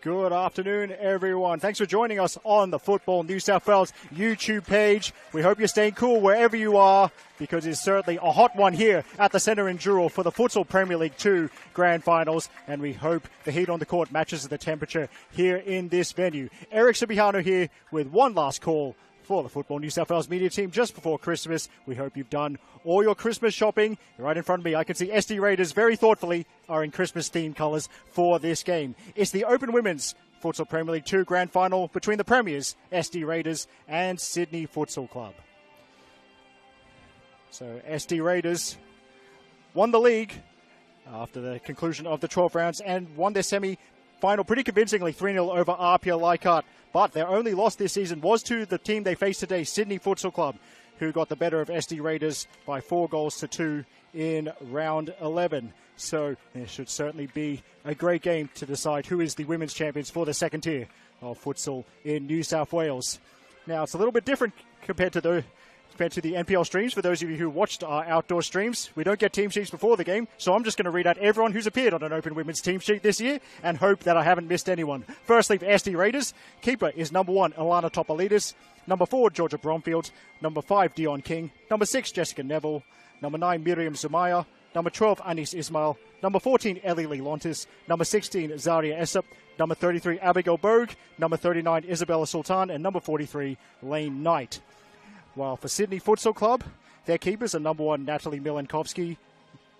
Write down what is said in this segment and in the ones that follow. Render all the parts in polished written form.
Good afternoon, everyone. Thanks for joining us on the Football New South Wales YouTube page. We hope you're staying cool wherever you are, because it's certainly a hot one here at the Centre in Dural for the Futsal Premier League 2 Grand Finals, and we hope the heat on the court matches the temperature here in this venue. Eric Subihano here with one last call for the Football New South Wales media team just before Christmas. We hope you've done all your Christmas shopping. Right in front of me, I can see SD Raiders very thoughtfully are in Christmas-themed colours for this game. It's the Open Women's Futsal Premier League 2 Grand Final between the Premiers, SD Raiders, and Sydney Futsal Club. So SD Raiders won the league after the conclusion of the 12 rounds and won their semi-final pretty convincingly, 3-0 over Apia Leichhardt. But their only loss this season was to the team they faced today, Sydney Futsal Club, who got the better of SD Raiders by 4-2 in round 11. So there should certainly be a great game to decide who is the women's champions for the second tier of futsal in New South Wales. Now, it's a little bit different compared to the NPL streams. For those of you who watched our outdoor streams, we don't get team sheets before the game, so I'm just going to read out everyone who's appeared on an Open Women's team sheet this year and hope that I haven't missed anyone. Firstly, for SD Raiders, keeper is number 1, Alana Topalidis. Number 4, Georgia Bromfield. Number 5, Dion King. Number 6, Jessica Neville. Number 9, Miriam Zumaya. Number 12, Anis Ismail. Number 14, Ellie Lee Lontis. Number 16, Zaria Essep. Number 33, Abigail Bogue. Number 39, Isabella Sultan. And number 43, Lane Knight. While for Sydney Futsal Club, their keepers are number 1, Natalie Milankovsky.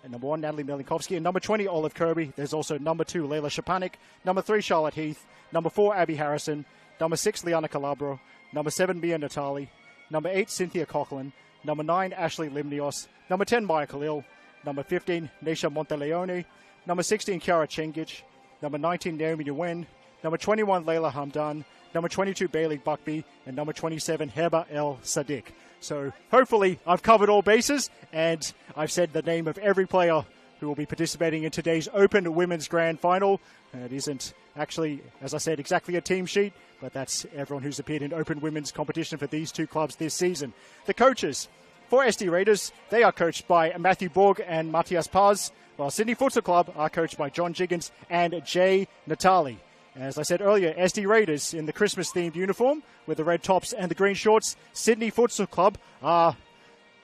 And number 20, Olive Kirby. There's also number 2, Leila Shapanik. Number 3, Charlotte Heath. Number 4, Abby Harrison. Number 6, Liana Calabro. Number 7, Mia Natali. Number 8, Cynthia Coughlin. Number 9, Ashley Limnios. Number 10, Maya Khalil. Number 15, Nesha Monteleone. Number 16, Kiara Chengich. Number 19, Naomi Nguyen. Number 21, Leila Hamdan. Number 22, Bailey Buckby. And number 27, Heba El Sadiq. So hopefully I've covered all bases and I've said the name of every player who will be participating in today's Open Women's Grand Final. It isn't actually, as I said, exactly a team sheet, but that's everyone who's appeared in Open Women's competition for these two clubs this season. The coaches for SD Raiders, they are coached by Matthew Borg and Matthias Paz, while Sydney Futsal Club are coached by John Jiggins and Jay Natali. As I said earlier, SD Raiders in the Christmas-themed uniform with the red tops and the green shorts. Sydney Futsal Club are,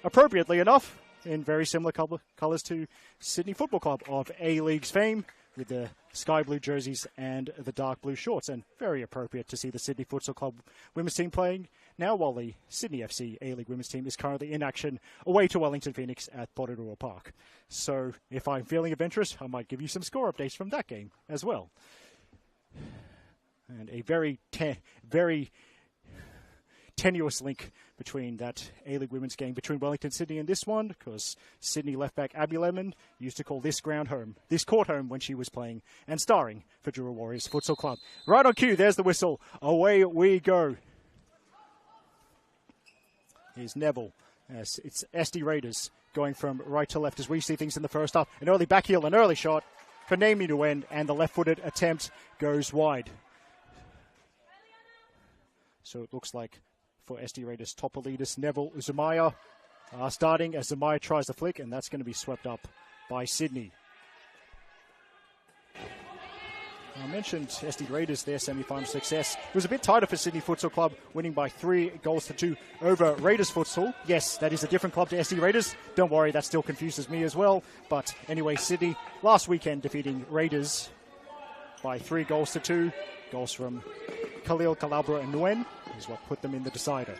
appropriately enough, in very similar colours to Sydney Football Club of A-League's fame, with the sky blue jerseys and the dark blue shorts. And very appropriate to see the Sydney Futsal Club women's team playing now, while the Sydney FC A-League women's team is currently in action away to Wellington Phoenix at Porirua Park. So if I'm feeling adventurous, I might give you some score updates from that game as well. And a very tenuous link between that A-League women's game between Wellington Sydney and this one, because Sydney left back Abby Lemon used to call this court home when she was playing and starring for Dural Warriors Futsal Club. Right on cue, there's the whistle. Away we go. Here's Neville. It's SD Raiders going from right to left as we see things in the first half. An early back heel, an early shot for Naomi Nguyen, and the left-footed attempt goes wide. So it looks like for SD Raiders, Topalidis, Neville, Zumaya are starting as Zumaya tries the flick, and that's going to be swept up by Sydney. I mentioned SD Raiders, their semi-final success. It was a bit tighter for Sydney Futsal Club, winning by 3-2 over Raiders Futsal. Yes, that is a different club to SD Raiders. Don't worry, that still confuses me as well. But anyway, Sydney last weekend defeating Raiders by 3-2. Goals from Khalil, Calabro and Nguyen is what put them in the decider.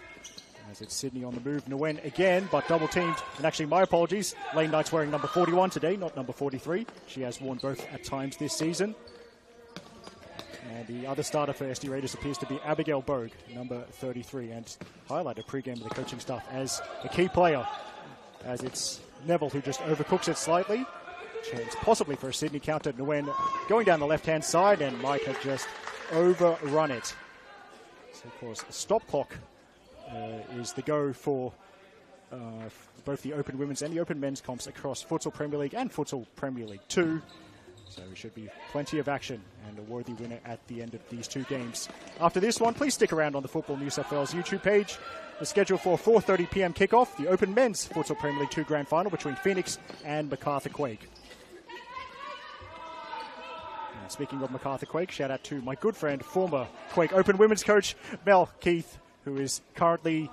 As it's Sydney on the move, Nguyen again, but double-teamed. And actually, my apologies, Lane Knight's wearing number 41 today, not number 43. She has worn both at times this season. And the other starter for SD Raiders appears to be Abigail Bogue, number 33, and highlighted pre-game with the coaching staff as a key player, as it's Neville who just overcooks it slightly. Chance possibly for a Sydney counter. Nguyen going down the left-hand side, and Mike has just overrun it. So, of course, the stop clock is the go for both the Open Women's and the Open Men's comps across Futsal Premier League and Futsal Premier League 2. So there should be plenty of action and a worthy winner at the end of these two games. After this one, please stick around on the Football New South Wales YouTube page. The schedule for 4:30 p.m. kickoff, the Open Men's Futsal Premier League 2 Grand Final between Phoenix and MacArthur Quake. Speaking of MacArthur Quake, shout out to my good friend, former Quake Open women's coach, Mel Keith, who is actually,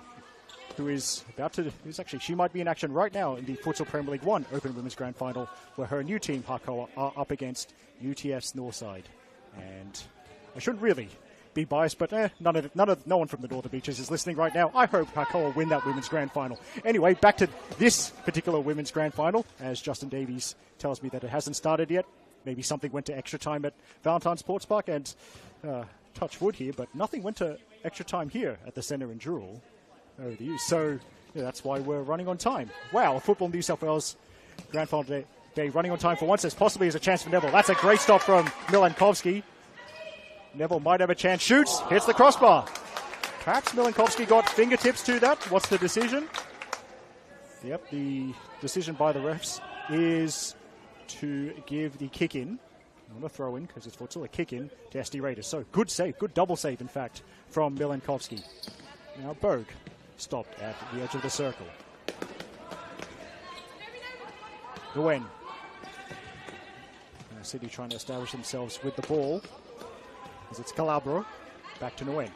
she might be in action right now in the Futsal Premier League 1 Open Women's Grand Final, where her new team, Hakoa, are up against UTF's Northside. And I shouldn't really be biased, but no one from the Northern Beaches is listening right now. I hope Hakoa win that Women's Grand Final. Anyway, back to this particular Women's Grand Final, as Justin Davies tells me that it hasn't started yet. Maybe something went to extra time at Valentine Sports Park, and touch wood here, but nothing went to extra time here at the centre in Jewel over the years. So that's why we're running on time. Wow, Football New South Wales Grand Final day running on time for once. There's possibly a chance for Neville. That's a great stop from Milankovsky. Neville might have a chance. Shoots, hits the crossbar. Perhaps Milankovsky got fingertips to that. What's the decision? Yep, the decision by the refs is to give the kick in, not a throw in because it's futsal, a kick in to SD Raiders. So good save, good double save in fact from Milankovsky. Now Bogue stopped at the edge of the circle. Nguyen. City trying to establish themselves with the ball as it's Calabro. Back to Nguyen.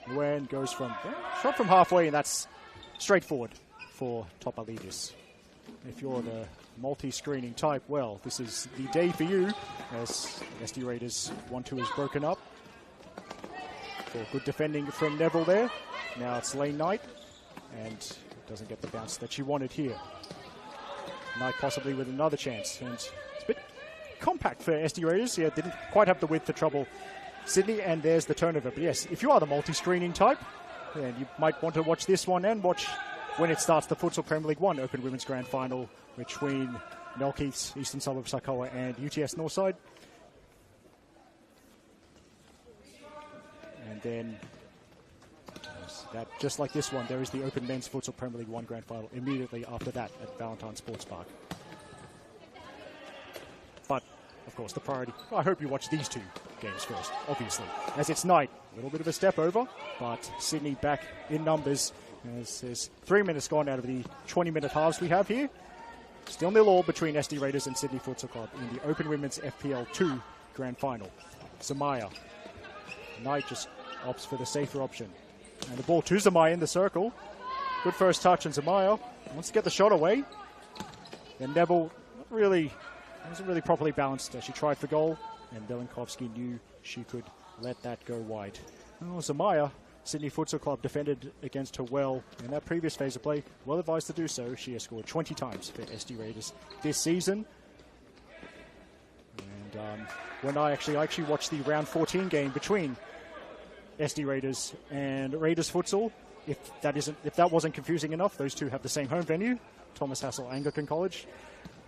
Nguyen goes from shot from halfway, and that's straightforward for Topalidis. If you're the multi-screening type, well, this is the day for you, as SD Raiders 1-2 is broken up. For good defending from Neville there. Now it's Lane Knight, and doesn't get the bounce that she wanted here. Knight possibly with another chance, and it's a bit compact for SD Raiders. Yeah, didn't quite have the width to trouble Sydney, and there's the turnover. But yes, if you are the multi-screening type, then you might want to watch this one and watch when it starts the Futsal Premier League 1 Open Women's Grand Final between Melkeith's Eastern Suburbs Sarkoa and UTS Northside. And then, just like this one, there is the Open Men's Futsal Premier League 1 Grand Final immediately after that at Valentine Sports Park. But, of course, the priority, I hope you watch these two games first, obviously. As it's Knight, a little bit of a step over, but Sydney back in numbers. As there's 3 minutes gone out of the 20-minute halves we have here. Still 0-0 between SD Raiders and Sydney Futsal Club in the Open Women's FPL 2 Grand Final. Zamaya. Knight just opts for the safer option. And the ball to Zamaya in the circle. Good first touch, and Zamaya wants to get the shot away. Then Neville wasn't really properly balanced as she tried for goal, and Milankovsky knew she could let that go wide. Oh, Zamaya, Sydney Futsal Club defended against her well in that previous phase of play. Well advised to do so. She has scored 20 times for SD Raiders this season. And when I actually watched the round 14 game between SD Raiders and Raiders Futsal, if that wasn't confusing enough, those two have the same home venue, Thomas Hassel Anglican College.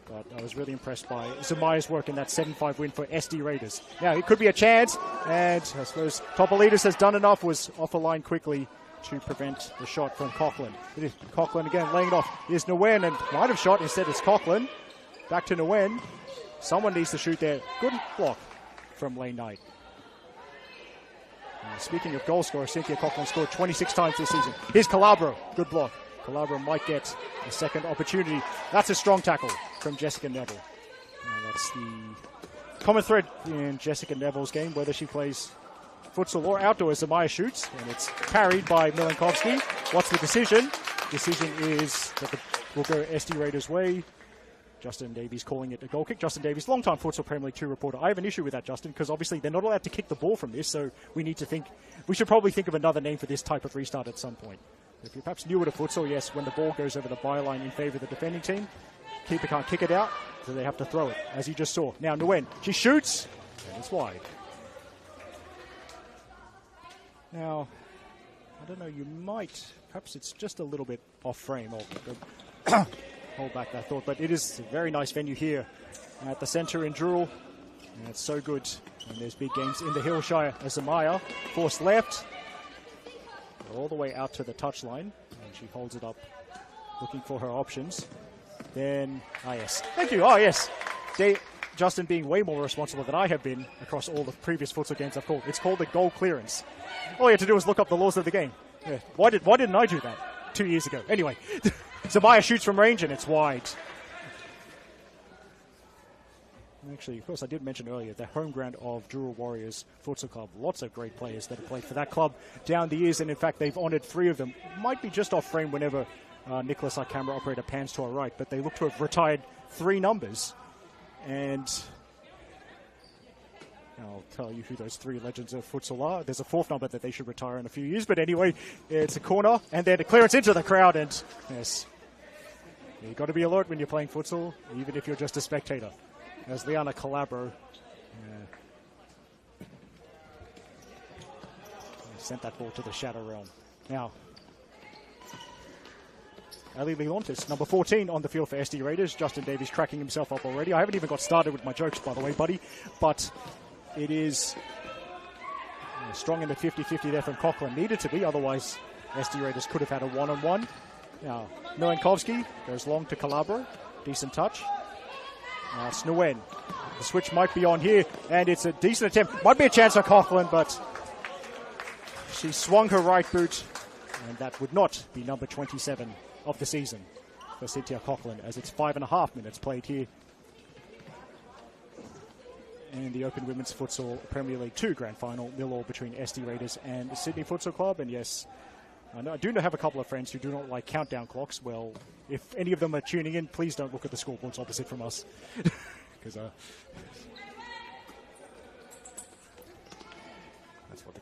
But I was really impressed by Zamaya's work in that 7-5 win for SD Raiders. Now, it could be a chance, and I suppose Topalidis has done enough, was off the line quickly to prevent the shot from Coughlin. It is Coughlin again, laying it off. Here's Nguyen, and might have shot, instead it's Coughlin. Back to Nguyen. Someone needs to shoot there. Good block from Lane Knight. Speaking of goal scorer, Cynthia Coughlin scored 26 times this season. Here's Calabro. Good block. Calabro might get a second opportunity. That's a strong tackle from Jessica Neville. That's the common thread in Jessica Neville's game, whether she plays futsal or outdoor, as Zamaya shoots, and it's parried by Milankovsky. What's the decision? Decision is that will go SD Raiders' way. Justin Davies calling it a goal kick. Justin Davies, long-time Futsal Premier League 2 reporter. I have an issue with that, Justin, because obviously they're not allowed to kick the ball from this, so we should probably think of another name for this type of restart at some point. If you're perhaps newer to futsal, yes, when the ball goes over the byline in favour of the defending team, keeper can't kick it out, so they have to throw it, as you just saw. Now Nguyen, she shoots, and it's wide. Now, I don't know, you might, perhaps it's just a little bit off frame. I'll hold back that thought, but it is a very nice venue here at the centre in Jewel, and it's so good. And there's big games in the Hillshire as Zamaya forced left, all the way out to the touchline, and she holds it up, looking for her options. Then, yes. Thank you. Yes. Justin being way more responsible than I have been across all the previous futsal games I've called. It's called the goal clearance. All you have to do is look up the laws of the game. Yeah. Why didn't I do that 2 years ago? Anyway, Zamaya shoots from range, and it's wide. Actually, of course, I did mention earlier the home ground of Jurul Warriors Futsal Club. Lots of great players that have played for that club down the years, and in fact, they've honoured 3 of them. Might be just off frame whenever Nicholas, our camera operator, pans to our right, but they look to have retired 3 numbers. And I'll tell you who those 3 legends of futsal are. There's a 4th number that they should retire in a few years, but anyway, it's a corner, and then a clearance into the crowd, and yes, you've got to be alert when you're playing futsal, even if you're just a spectator. As Liana Calabro sent that ball to the shadow realm. Now, Ali Leontis, number 14 on the field for SD Raiders. Justin Davies cracking himself up already. I haven't even got started with my jokes, by the way, buddy. But it is strong in the 50-50 there from Cochran. Needed to be, otherwise SD Raiders could have had a one-on-one. Now, Milankovsky goes long to Calabro. Decent touch. Now it's Nguyen. The switch might be on here, and it's a decent attempt. Might be a chance for Coughlin, but she swung her right boot, and that would not be number 27 of the season for Cynthia Coughlin, as it's 5.5 minutes played here in the Open Women's Futsal Premier League 2 Grand Final, 0-0 between SD Raiders and the Sydney Futsal Club. And yes, I do have a couple of friends who do not like countdown clocks. Well, if any of them are tuning in, please don't look at the scoreboards opposite from us. Because that's what the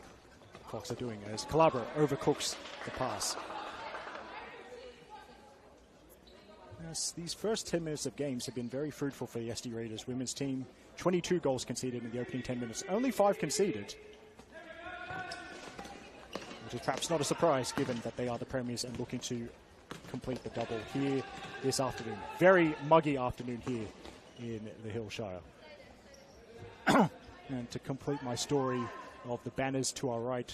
clocks are doing, as Calabro overcooks the pass. Yes, these first 10 minutes of games have been very fruitful for the SD Raiders women's team. 22 goals conceded in the opening 10 minutes. Only 5 conceded, which is perhaps not a surprise given that they are the premiers and looking to complete the double here this afternoon. Very muggy afternoon here in the Hillshire. And to complete my story of the banners to our right,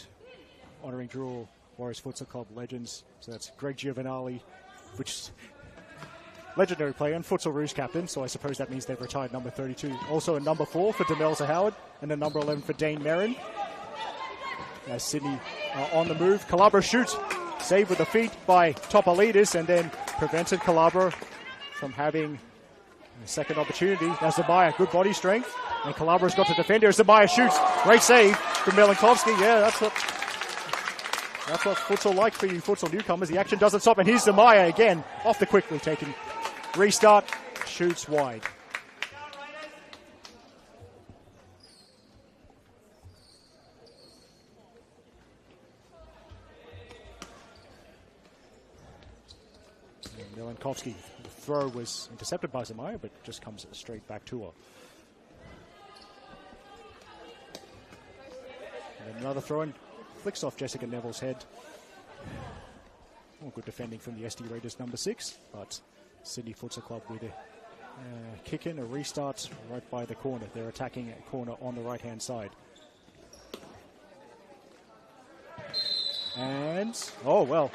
honouring Jurul Warriors Futsal Club legends. So that's Greg Giovanali, which is legendary player and Futsal Rouge captain, so I suppose that means they've retired number 32. Also a number 4 for Demelza Howard, and a number 11 for Dane Merrin. As Sydney on the move, Calabro shoots, saved with the feet by Topalidis, and then prevented Calabro from having a second opportunity. Now Zamaya, good body strength, and Calabro's got to defend here. Zamaya shoots, great save from Milankovsky. Yeah, that's what futsal like for you futsal newcomers. The action doesn't stop, and here's Zamaya again, off the quickly taken restart, shoots wide. Milankovsky, the throw was intercepted by Zamaya, but just comes straight back to her. And another throw in, flicks off Jessica Neville's head. Oh, good defending from the SD Raiders number 6, but Sydney Futsal Club with a kick in, a restart right by the corner. They're attacking a corner on the right-hand side. And, oh, well.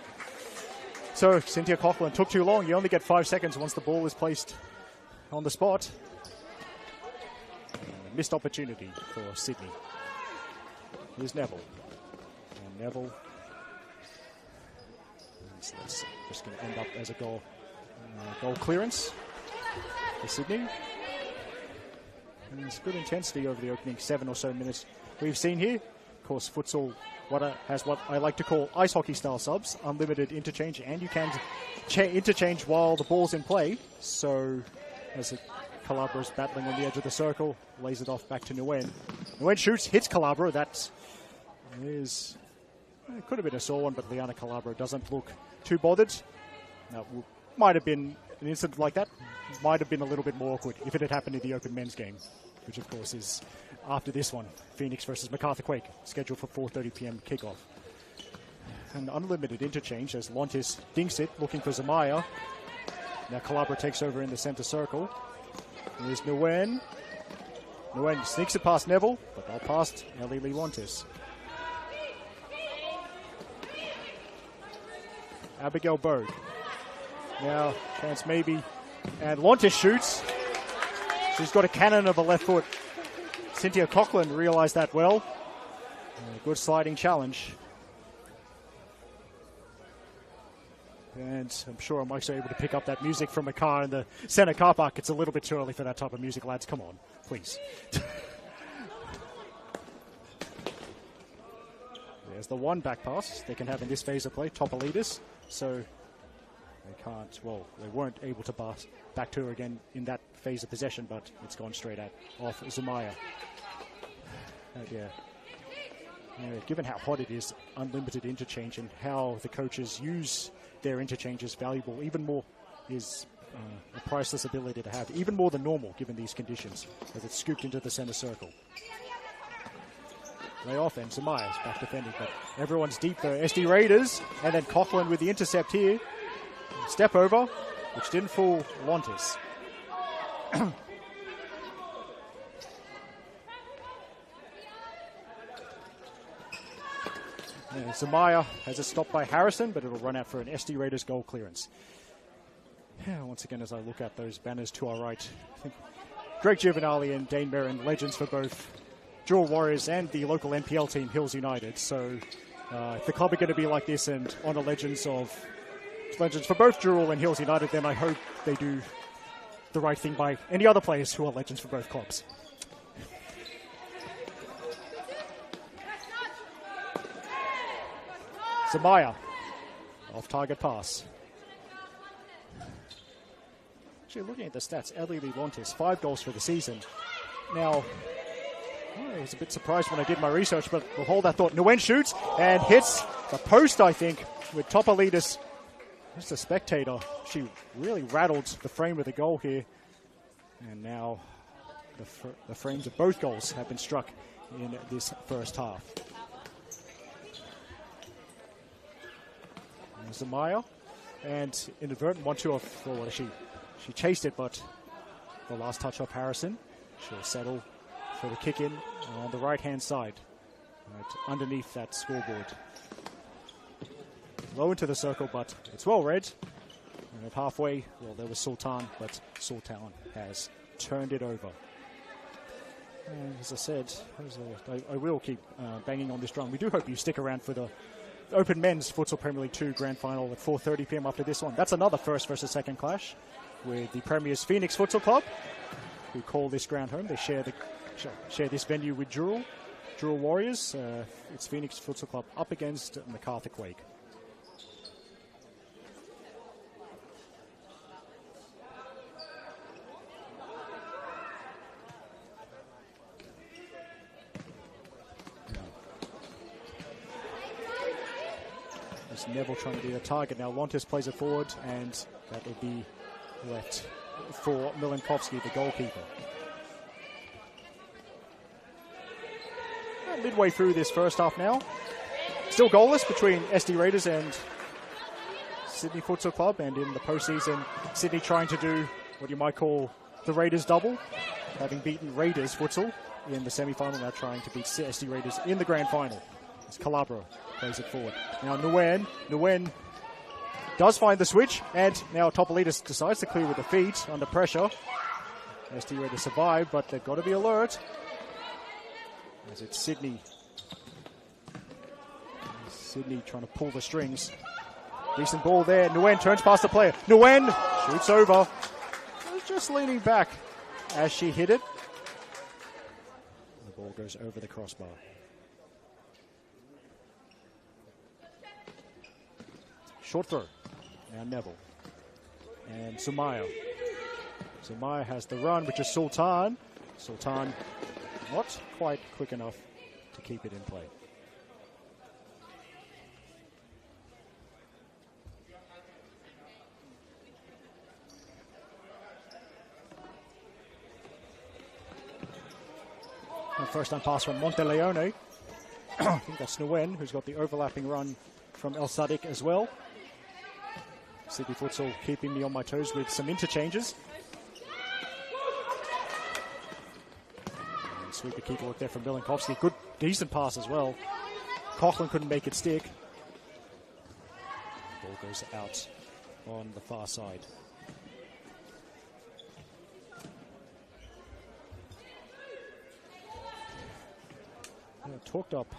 So Cynthia Coughlin took too long. You only get 5 seconds once the ball is placed on the spot. Missed opportunity for Sydney. Here's Neville. And Neville. So that's just going to end up as a goal clearance for Sydney. And it's good intensity over the opening 7 or so minutes we've seen here. Of course, futsal has what I like to call ice hockey style subs, unlimited interchange, and you can interchange while the ball's in play. So as Calabra's battling on the edge of the circle, lays it off back to Nguyen. Nguyen shoots, hits Calabro. That is, it could have been a sore one, but Liana Calabro doesn't look too bothered. Now, might have been an incident like that, might have been a little bit more awkward if it had happened in the Open men's game, which of course is after this one, Phoenix versus MacArthur Quake, scheduled for 4:30 p.m. kickoff. An unlimited interchange as Lontis dinks it, looking for Zamaya. Now Calabro takes over in the center circle. Here's Nguyen. Nguyen sneaks it past Neville, but not past Ellie Lontis. Abigail Berg. Now, chance maybe. And Lontis shoots. She's got a cannon of a left foot. Cynthia Coughlin realised that well. A good sliding challenge. And I'm sure Mike's able to pick up that music from a car in the center car park. It's a little bit too early for that type of music, lads. Come on, please. There's the one back pass they can have in this phase of play, top leaders. So they can't, well, they weren't able to pass back to her again in that phase of possession, but it's gone straight at off Zumaya. Yeah, given how hot it is, unlimited interchange, and how the coaches use their interchange is valuable, even more is a priceless ability to have, even more than normal given these conditions, as it's scooped into the center circle. Lay off, and Zamaya's back defending, but everyone's deep for SD Raiders, and then Coughlin with the intercept here. Step over, which didn't fool Lontis. Zamaya has it stopped by Harrison, but it'll run out for an SD Raiders goal clearance. Yeah, once again, as I look at those banners to our right, I think Greg Giovanali and Dane Merrin, legends for both Jewel Warriors and the local NPL team, Hills United. So if the club are going to be like this and honor legends for both Jewel and Hills United, then I hope they do the right thing by any other players who are legends for both clubs. Zamaya, off-target pass. Actually, looking at the stats, Ellie Lontis, 5 goals for the season. Now, I was a bit surprised when I did my research, but we'll hold that thought. Nguyen shoots and hits the post, I think, with Topolitas. Just a spectator. She really rattled the frame of the goal here. And now the frames of both goals have been struck in this first half. Zamaya, and inadvertent 1-2 off forward. She chased it, but the last touch off Harrison. She'll settle for the kick in on the right-hand side, right underneath that scoreboard. Low into the circle, but it's well read. And at halfway, well, there was Sultan, but Sultan has turned it over. And as I said, I will keep banging on this drum. We do hope you stick around for the Open Men's Futsal Premier League 2 Grand Final at 4:30 p.m. after this one. That's another first versus second clash with the Premier's Phoenix Futsal Club, who call this ground home. They share this venue with Jewel Warriors. It's Phoenix Futsal Club up against MacArthur Quake. Neville trying to be a target. Now Lontis plays it forward, and that will be left for Milankovsky, the goalkeeper. Midway through this first half now. Still goalless between SD Raiders and Sydney Futsal Club, and in the postseason, Sydney trying to do what you might call the Raiders double, having beaten Raiders Futsal in the semi-final, now trying to beat SD Raiders in the grand final. As Calabro plays it forward. Now Nguyen does find the switch, and now Topolitas decides to clear with the feet under pressure. SD Raiders survive, but they've got to be alert. As it's Sydney trying to pull the strings. Decent ball there. Nguyen turns past the player. Nguyen shoots over. Just leaning back as she hit it. The ball goes over the crossbar. Short throw. Now Neville. And Sumaya. Sumaya has the run, which is Sultan. Sultan not quite quick enough to keep it in play. And first time pass from Monteleone. I think that's Nguyen, who's got the overlapping run from El Sadiq as well. Sydney Futsal keeping me on my toes with some interchanges. And sweeper keeper work there from Milankovsky. Good, decent pass as well. Coughlin couldn't make it stick. Ball goes out on the far side. Talked up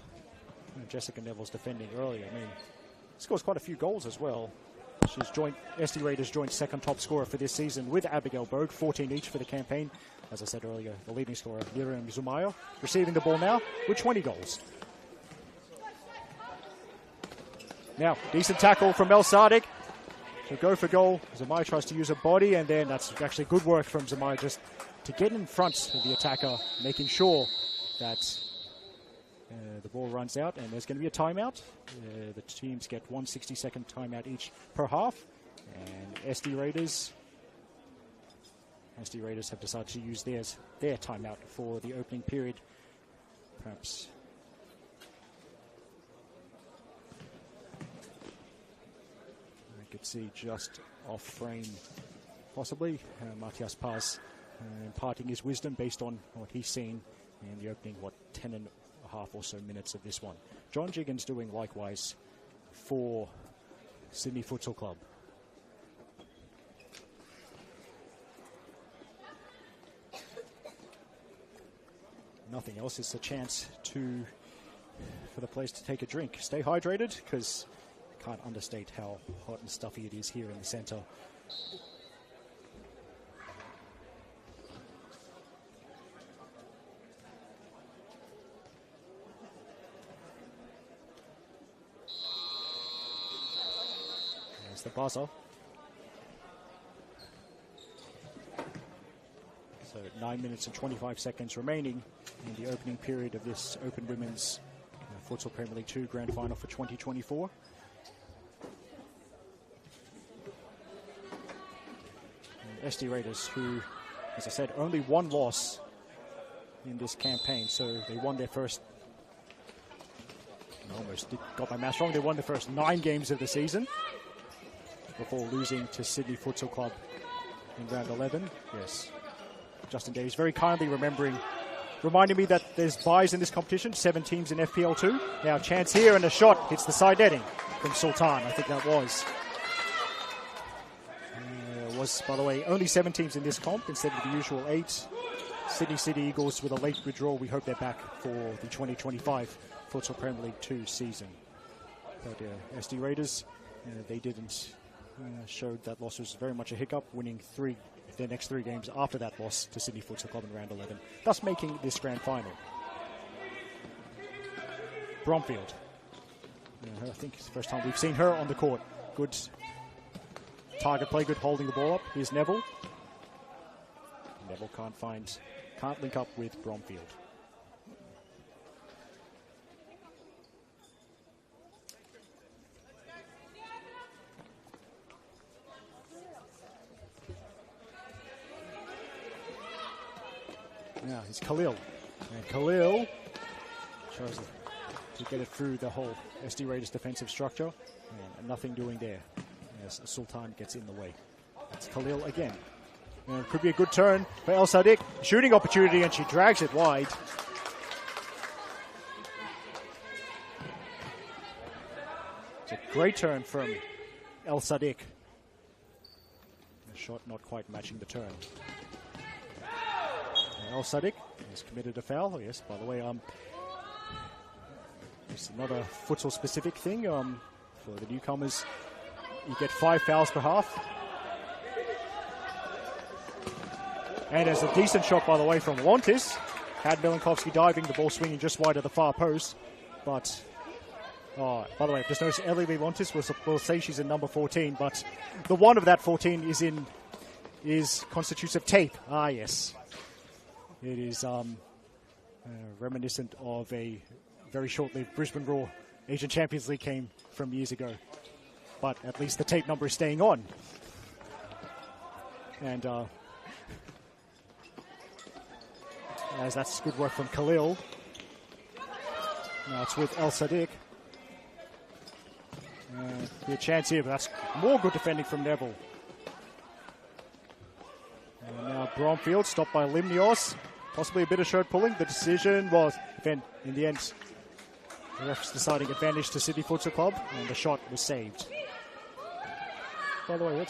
Jessica Neville's defending earlier. I mean, scores quite a few goals as well. She's SD Raiders joint second top scorer for this season with Abigail Berg, 14 each for the campaign. As I said earlier, the leading scorer, Miriam Zumaya, receiving the ball now with 20 goals. Now, decent tackle from El Sadiq. So go for goal. Zumaya tries to use her body, and then that's actually good work from Zumaya just to get in front of the attacker, making sure that the ball runs out, and there's going to be a timeout. The teams get 1 60-second timeout each per half, and SD Raiders have decided to use their timeout for the opening period. Perhaps I could see just off frame, possibly, Matthias Paz imparting his wisdom based on what he's seen in the opening, 10 and a half or so minutes of this one. John Jiggins doing likewise for Sydney Futsal Club. Nothing else. It's a chance for the players to take a drink. Stay hydrated, because I can't understate how hot and stuffy it is here in the centre. There's the buzzer. So 9 minutes and 25 seconds remaining in the opening period of this Open Women's Futsal Premier League 2 Grand Final for 2024. And SD Raiders, who, as I said, only one loss in this campaign, so they won their first, got my maths wrong, they won the first 9 games of the season before losing to Sydney Futsal Club in round 11. Yes. Justin Davies very kindly reminding me that there's buys in this competition, 7 teams in FPL2. Now chance here, and a shot hits the side netting from Sultan, I think that was. Was, by the way, only 7 teams in this comp instead of the usual 8. Sydney City Eagles with a late withdrawal. We hope they're back for the 2025 Futsal Premier League 2 season. But SD Raiders, they didn't showed that loss was very much a hiccup, winning their next 3 games after that loss to Sydney Futsal Club in round 11, thus making this grand final. Bromfield. I think it's the first time we've seen her on the court. Good target play, good holding the ball up. Here's Neville. Neville can't link up with Bromfield. Now he's Khalil. And Khalil tries to get it through the whole SD Raiders defensive structure. And nothing doing there as Sultan gets in the way. That's Khalil again. And it could be a good turn for El Sadiq. Shooting opportunity, and she drags it wide. It's a great turn from El Sadiq. The shot not quite matching the turn. El Sadiq has committed a foul. Oh, yes, by the way, it's another futsal specific thing. For the newcomers, you get 5 fouls per half. And there's a decent shot, by the way, from Lontis. Had Milankovsky diving, the ball swinging just wide of the far post. But, by the way, if there's no Ellie Lontis, we'll say she's in number 14. But the one of that 14 constitutes of tape. Ah, yes. It is reminiscent of a very short-lived Brisbane Roar Asian Champions League game from years ago. But at least the tape number is staying on. And as that's good work from Khalil. Now it's with El Sadiq. Be a chance here, but that's more good defending from Neville. And now Bromfield stopped by Limnios. Possibly a bit of shirt pulling. The decision was, in the end, the refs deciding advantage to Sydney Futsal Club, and the shot was saved. By the way,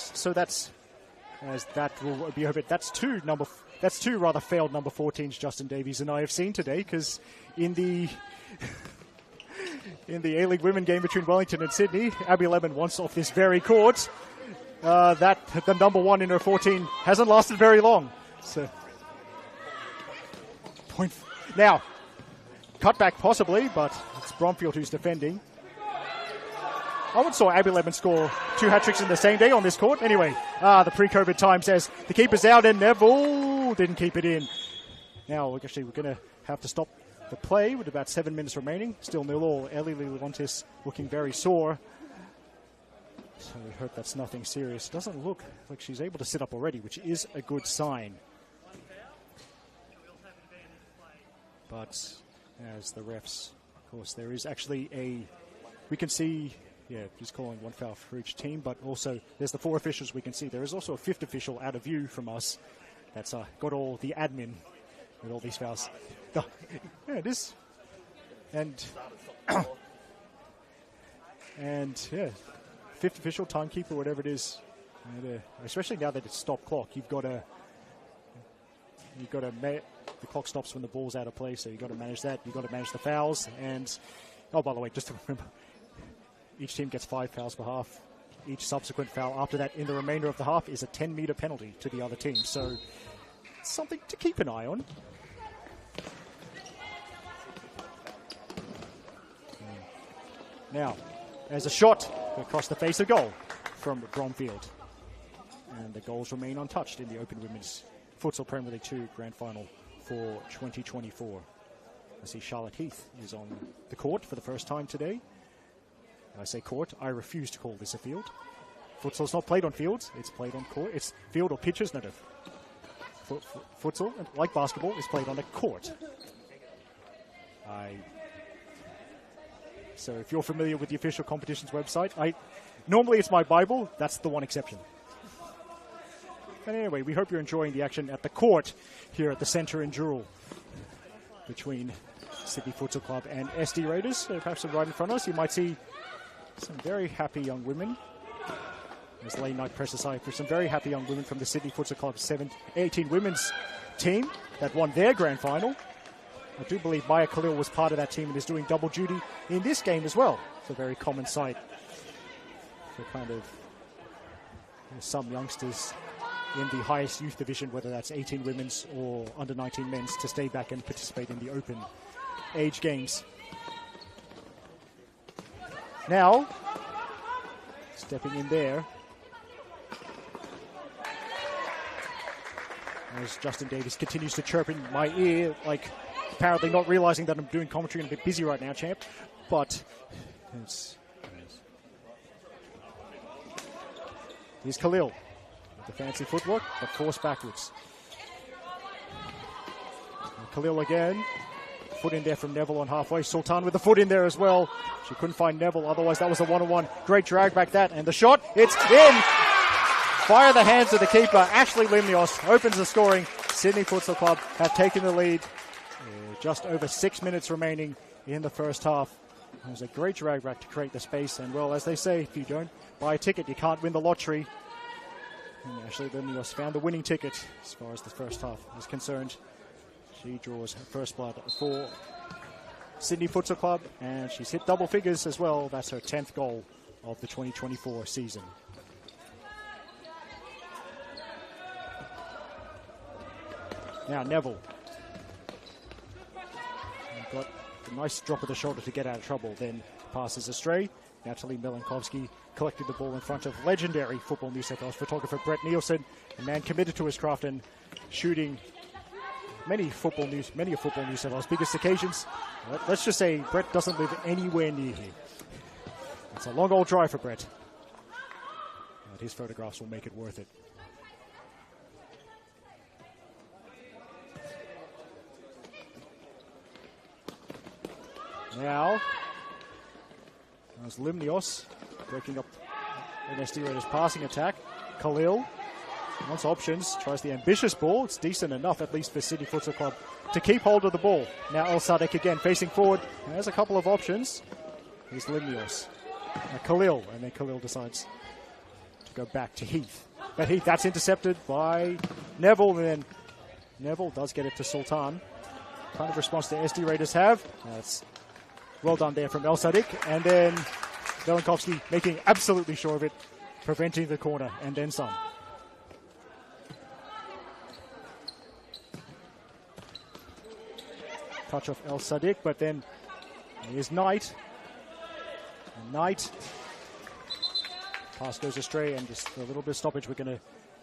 that will be over. That's two rather failed number 14s Justin Davies and I have seen today, because in the A-League Women game between Wellington and Sydney, Abby Lemon once off this very court the number one in her 14 hasn't lasted very long. So, point now, cutback possibly, but it's Bromfield who's defending. I once saw Abby Lemon score 2 hat-tricks in the same day on this court. Anyway, the pre-COVID time says the keeper's out and Neville didn't keep it in. Now, we're going to have to stop the play with about 7 minutes remaining. Still 0-0. Ellie Lewantis looking very sore. So we hope that's nothing serious. Doesn't look like she's able to sit up already, which is a good sign. But as the refs, of course, there is actually we can see, he's calling 1 foul for each team, but also there's the 4 officials we can see. There is also a 5th official out of view from us that's got all the admin with all these fouls. Yeah, it is. And 5th official, timekeeper, whatever it is. And, especially now that it's stop clock, the clock stops when the ball's out of play, so you've got to manage that. You've got to manage the fouls. And, by the way, just to remember, each team gets 5 fouls per half. Each subsequent foul after that in the remainder of the half is a 10-meter penalty to the other team. So, something to keep an eye on. Now, there's a shot across the face of goal from Bromfield. And the goals remain untouched in the Open Women's Futsal Premier League 2 Grand Final for 2024. I see Charlotte Heath is on the court for the first time today. I say court, I refuse to call this a field. Futsal's not played on fields, it's played on court. It's field or pitches, no. Futsal, like basketball, is played on a court. So if you're familiar with the official competition's website, normally it's my Bible, that's the one exception. But anyway, we hope you're enjoying the action at the court here at the centre in Jewel between Sydney Futsal Club and SD Raiders. So perhaps right in front of us, you might see some very happy young women. There's late night press aside for some very happy young women from the Sydney Futsal Club 18 women's team that won their grand final. I do believe Maya Khalil was part of that team and is doing double duty in this game as well. It's a very common sight for kind of some youngsters in the highest youth division, whether that's 18 women's or under 19 men's, to stay back and participate in the open age games. Now, stepping in there, as Justin Davis continues to chirp in my ear, like apparently not realizing that I'm doing commentary and a bit busy right now, champ. But here's Khalil with the fancy footwork, but forced backwards. And Khalil again, foot in there from Neville on halfway. Sultan with the foot in there as well. She couldn't find Neville, otherwise that was a one-on-one. Great drag back that, and the shot, it's in! Fire the hands of the keeper. Ashley Limnios opens the scoring. Sydney Futsal Club have taken the lead. Just over 6 minutes remaining in the first half. It was a great drag back to create the space. And, well, as they say, if you don't buy a ticket, you can't win the lottery. And Ashley Limnios found the winning ticket as far as the first half is concerned. She draws her first blood for Sydney Futsal Club, and she's hit double figures as well. That's her 10th goal of the 2024 season. Now Neville. Got a nice drop of the shoulder to get out of trouble, then passes astray. Natalie Milankovsky collected the ball in front of legendary Football New South Wales photographer Brett Nielsen, a man committed to his craft and shooting many of Football New South Wales' biggest occasions. Let's just say Brett doesn't live anywhere near here. It's a long old drive for Brett. But his photographs will make it worth it. Now, as Limnios breaking up an SD Raiders passing attack. Khalil wants options, tries the ambitious ball. It's decent enough, at least for Sydney Futsal Club, to keep hold of the ball. Now El Sadek again facing forward. And there's a couple of options. Here's Limnios. Khalil, and then Khalil decides to go back to Heath. But Heath, that's intercepted by Neville, and then Neville does get it to Sultan. Kind of response the SD Raiders have. That's well done there from El Sadek. And then Velenkovsky making absolutely sure of it. preventing the corner and then some. Touch off El Sadiq, but then here's Knight. And Knight. Pass goes astray, and just a little bit of stoppage. The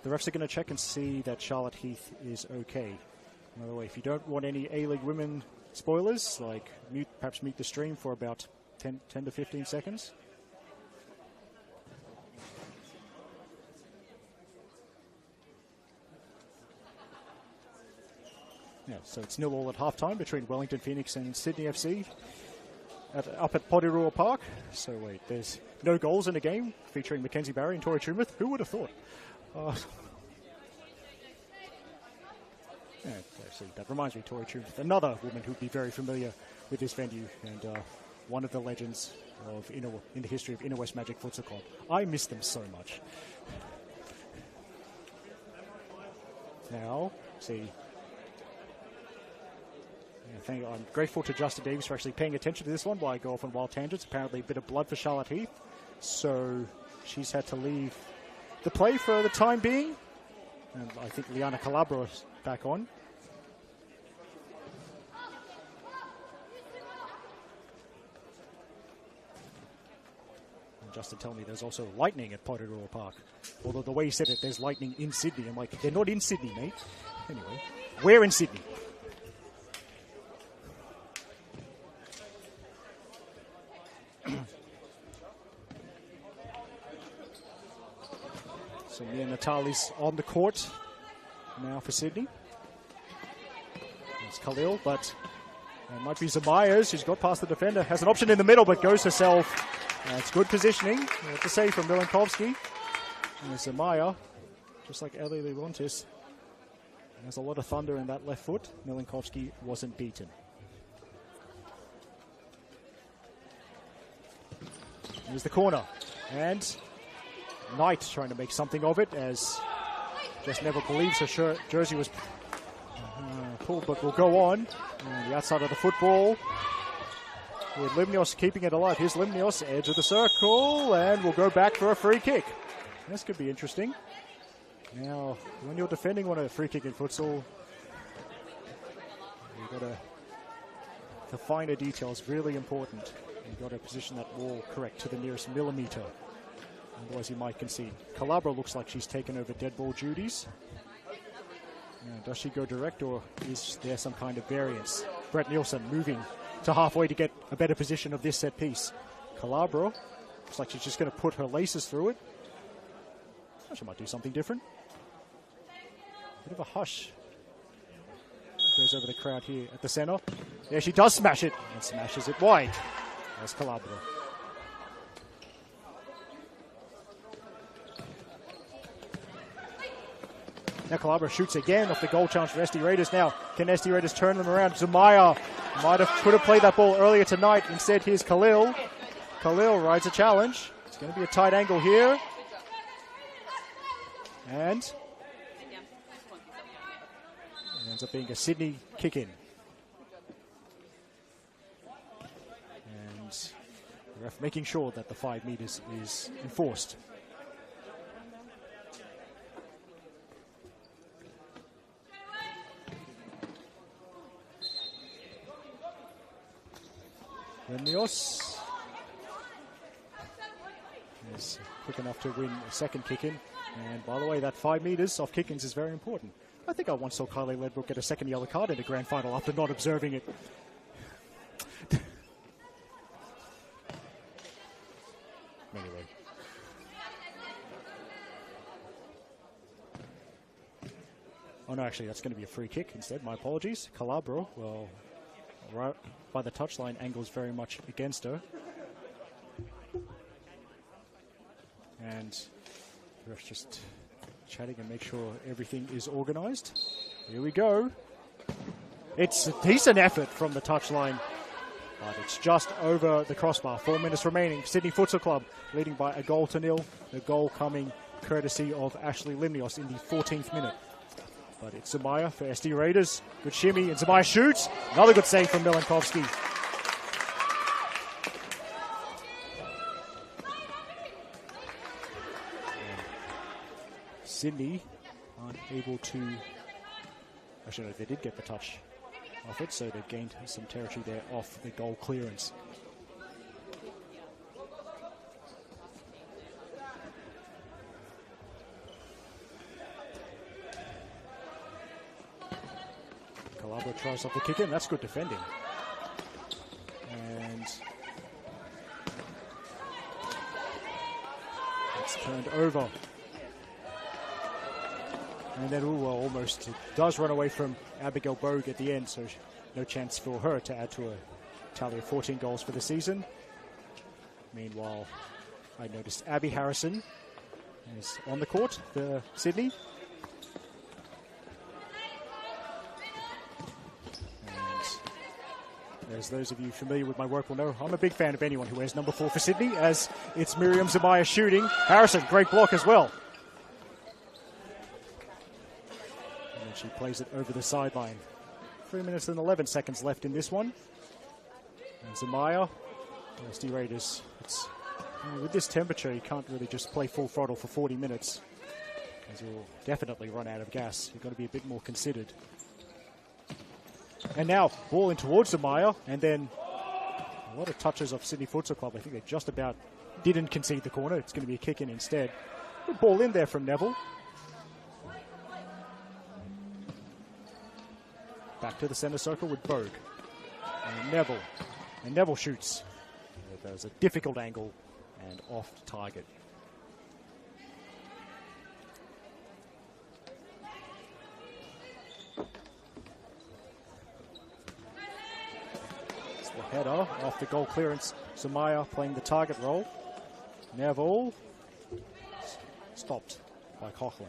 refs are gonna check and see that Charlotte Heath is okay. By the way, if you don't want any A-League women spoilers, like perhaps mute the stream for about 10 to 15 seconds. Yeah, so it's 0-0 at halftime between Wellington Phoenix and Sydney FC up at Porirua Park. So wait, there's no goals in the game featuring Mackenzie Barry and Tori Trumuth. Who would have thought? Yeah, actually, that reminds me, Tori Trumuth, another woman who'd be very familiar with this venue and one of the legends in the history of Inner West Magic Futsal Club. I miss them so much. Now, see. I'm grateful to Justin Davis for actually paying attention to this one while I go off on wild tangents. Apparently a bit of blood for Charlotte Heath. So she's had to leave the play for the time being. And I think Liana Calabro is back on. And Justin told me there's also lightning at Porirua Park. Although the way he said it, there's lightning in Sydney. I'm like, they're not in Sydney, mate. Anyway, we're in Sydney. So Mia Natali's on the court now for Sydney. It's Khalil, but it might be Zamires, who's got past the defender. Has an option in the middle, but goes herself. It's good positioning, I have to say, from Milankovsky. And Zamaya, just like Ellie Lewantis, has a lot of thunder in that left foot. Milankovsky wasn't beaten. Here's the corner. And Knight trying to make something of it, as just never believes her jersey was pulled, but will go on. And the outside of the football with Limnios keeping it alive. Here's Limnios, edge of the circle, and we'll go back for a free kick. This could be interesting. Now, when you're defending on a free kick in futsal, you've got the finer details, really important. You've got to position that ball correct to the nearest millimetre. Otherwise, you might concede. Calabro looks like she's taken over dead ball duties. Does she go direct, or is there some kind of variance? Brett Nielsen moving to halfway to get a better position of this set piece. Calabro looks like she's just going to put her laces through it. She might do something different. Bit of a hush. Goes over the crowd here at the centre. Yeah, she does smash it, and smashes it wide. That's Calabro. Now Calabro shoots again off the goal challenge for SD Raiders. Now, can SD Raiders turn them around? Zamaya could have played that ball earlier tonight. Instead, here's Khalil. Khalil rides a challenge. It's going to be a tight angle here. And it ends up being a Sydney kick-in. And the ref making sure that the 5 metres is enforced. Lemnios is quick enough to win a second kick-in. And by the way, that 5 metres off kick-ins is very important. I think I once saw Kylie Ledbrook get a second yellow card in the grand final after not observing it. Anyway. Oh no, actually that's going to be a free kick instead. My apologies. Calabro, well, right by the touchline, angles very much against her. And the ref's just chatting and make sure everything is organised. Here we go. It's a decent effort from the touchline, but it's just over the crossbar. 4 minutes remaining. Sydney Futsal Club leading by 1-0. The goal coming courtesy of Ashley Limnios in the 14th minute. But it's Zamaya for SD Raiders. Good shimmy, and Zamaya shoots. Another good save from Milankovsky. Sydney aren't able to... Actually, no, they did get the touch off it, so they've gained some territory there off the goal clearance. Calabro tries off the kick in. That's good defending. And it's turned over. And then, almost it does run away from Abigail Bogue at the end, so no chance for her to add to a tally of 14 goals for the season. Meanwhile, I noticed Abby Harrison is on the court for Sydney. As those of you familiar with my work will know, I'm a big fan of anyone who wears number 4 for Sydney, as it's Miriam Zamaya shooting. Harrison, great block as well. And then she plays it over the sideline. 3 minutes and 11 seconds left in this one. And Zamaya, SD Raiders, with this temperature, you can't really just play full throttle for 40 minutes, because you'll definitely run out of gas. You've got to be a bit more considered. And now, ball in towards Zamaya, and then a lot of touches off Sydney Futsal Club. I think they just about didn't concede the corner. It's going to be a kick in instead. Good ball in there from Neville. Back to the center circle with Bogue. And Neville. And Neville shoots. There's a difficult angle and off target. Header off the goal clearance. Zamaya playing the target role. Neville stopped by Coughlin.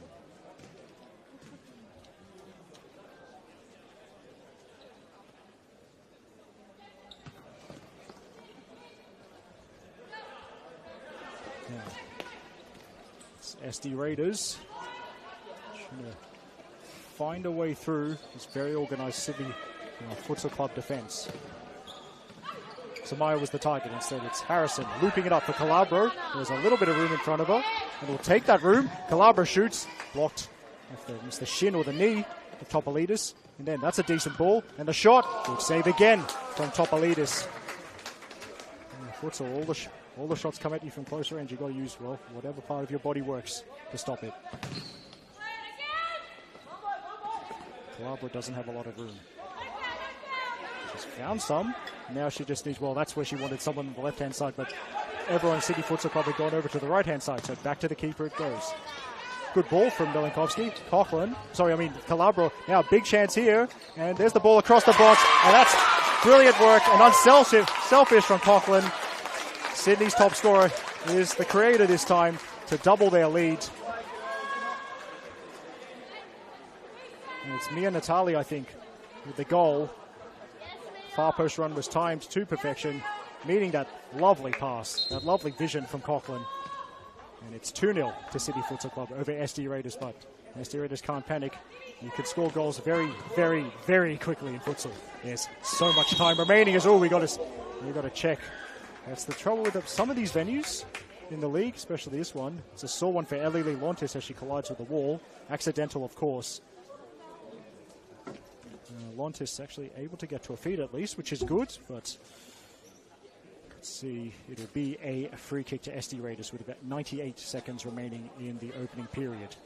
It's SD Raiders trying to find a way through this very organised Sydney Futsal Club defence. Zamaya was the target. Instead, it's Harrison looping it up for Calabro. There's a little bit of room in front of her, and will take that room. Calabro shoots, blocked after the shin or the knee of Topalidis. And then that's a decent ball. And the shot, good save again from Topalidis. Futsal, all the shots come at you from close range. You've got to use, well, whatever part of your body works to stop it. Calabro doesn't have a lot of room. She's found some. Now she just needs, well, that's where she wanted someone on the left-hand side, but everyone in Sydney Futsal Club had gone over to the right-hand side, so back to the keeper it goes. Good ball from Milinkovsky. Calabro. Now big chance here, and there's the ball across the box, and that's brilliant work and unselfish from Coughlin. Sydney's top scorer is the creator this time to double their lead. And it's Mia Natali, I think, with the goal. Far post run was timed to perfection, meeting that lovely pass, that lovely vision from Coughlin. And it's 2-0 to Sydney Futsal Club over SD Raiders, but SD Raiders can't panic. You could score goals very, very, very quickly in futsal. There's so much time remaining as all we got to check. That's the trouble with some of these venues in the league, especially this one. It's a sore one for Ellie Lontis as she collides with the wall. Accidental, of course. Lontis actually able to get to her feet at least, which is good, but let's see, it'll be a free kick to SD Raiders with about 98 seconds remaining in the opening period.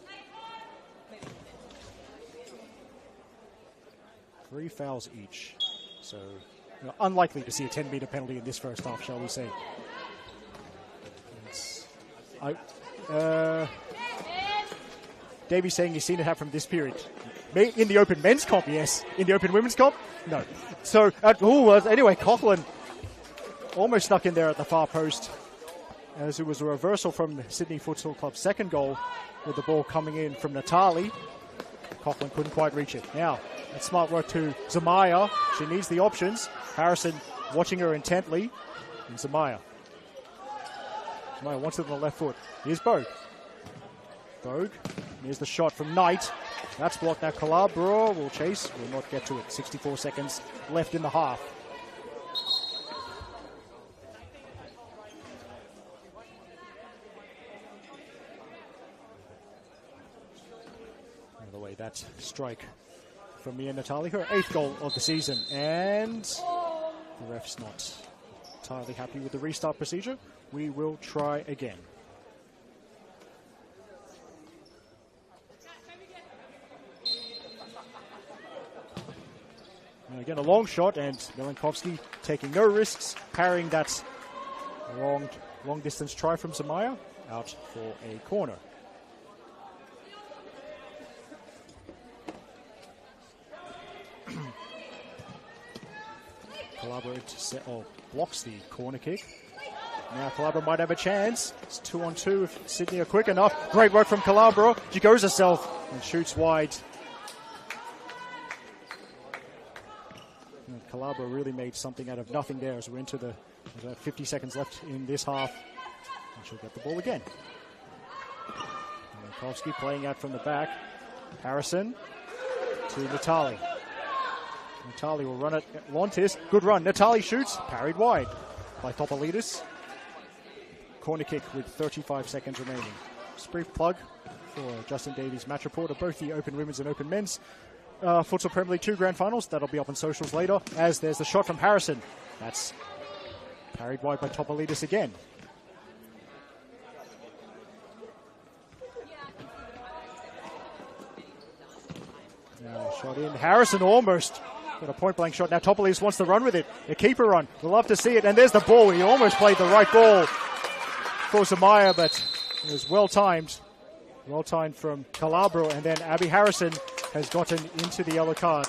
3 fouls each, so unlikely to see a 10-meter penalty in this first half, shall we say. Davey's saying he's seen it happen from this period. In the open men's comp, yes. In the open women's comp, no. So, anyway, Coughlin almost snuck in there at the far post, as it was a reversal from Sydney Futsal Club's second goal, with the ball coming in from Natali. Coughlin couldn't quite reach it. Now, that's smart work to Zamaya. She needs the options. Harrison watching her intently. And Zamaya wants it on the left foot. Here's Bogue. Here's the shot from Knight. That's blocked. Now Calabro will chase. Will not get to it. 64 seconds left in the half. that strike from Mia Natali, her 8th goal of the season. And the ref's not entirely happy with the restart procedure. We will try again. And again, a long shot, and Milankovsky taking no risks, parrying that long distance try from Zamaya out for a corner. Calabro blocks the corner kick. Now Calabro might have a chance. It's 2-on-2 if Sydney are quick enough. Great work from Calabro. She goes herself and shoots wide. And Calabro really made something out of nothing there as we're into the 50 seconds left in this half. And she'll get the ball again. Milankovsky playing out from the back. Harrison to Natali. Natali will run it at Lontis. Good run. Natali shoots. Parried wide by Topolidis. Corner kick with 35 seconds remaining. Just a brief plug for Justin Davies' match report of both the Open Women's and Open Men's Futsal Premier League 2 Grand Finals. That'll be up on socials later, as there's the shot from Harrison. That's parried wide by Topolidis again. Now shot in. Harrison almost got a point-blank shot. Now Topolidis wants to run with it. A keeper run. We'll love to see it. And there's the ball. He almost played the right ball for Zamaya, but it was well-timed. Well-timed from Calabro. And then Abby Harrison has gotten into the yellow card.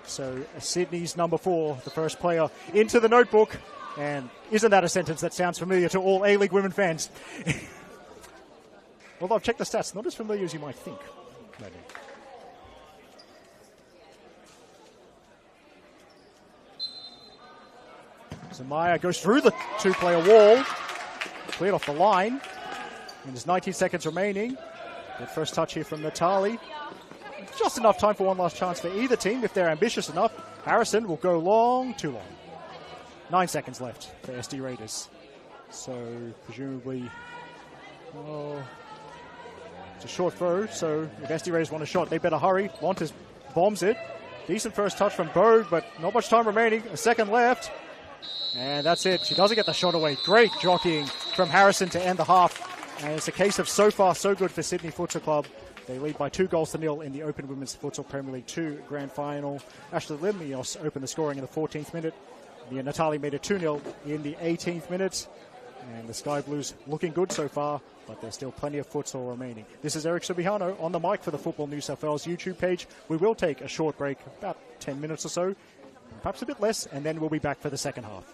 So Sydney's number 4, the first player, into the notebook. And isn't that a sentence that sounds familiar to all A-League women fans? Although I've checked the stats, not as familiar as you might think. Maybe. Zamaya goes through the 2-player wall. Cleared off the line. And there's 19 seconds remaining. The first touch here from Natali. Just enough time for one last chance for either team if they're ambitious enough. Harrison will go long, too long. 9 seconds left for SD Raiders. So, presumably, it's a short throw. So, if SD Raiders want a shot, they better hurry. Lontis bombs it. Decent first touch from Bogue, but not much time remaining. A second left. And that's it. She doesn't get the shot away. Great jockeying from Harrison to end the half. And it's a case of so far so good for Sydney Futsal Club. They lead by 2-0 in the Open Women's Futsal Premier League 2 Grand Final. Ashley Limnios opened the scoring in the 14th minute. Natali made it 2-0 in the 18th minute. And the Sky Blues looking good so far, but there's still plenty of futsal remaining. This is Eric Subihano on the mic for the Football New South Wales YouTube page. We will take a short break, about 10 minutes or so, perhaps a bit less, and then we'll be back for the second half.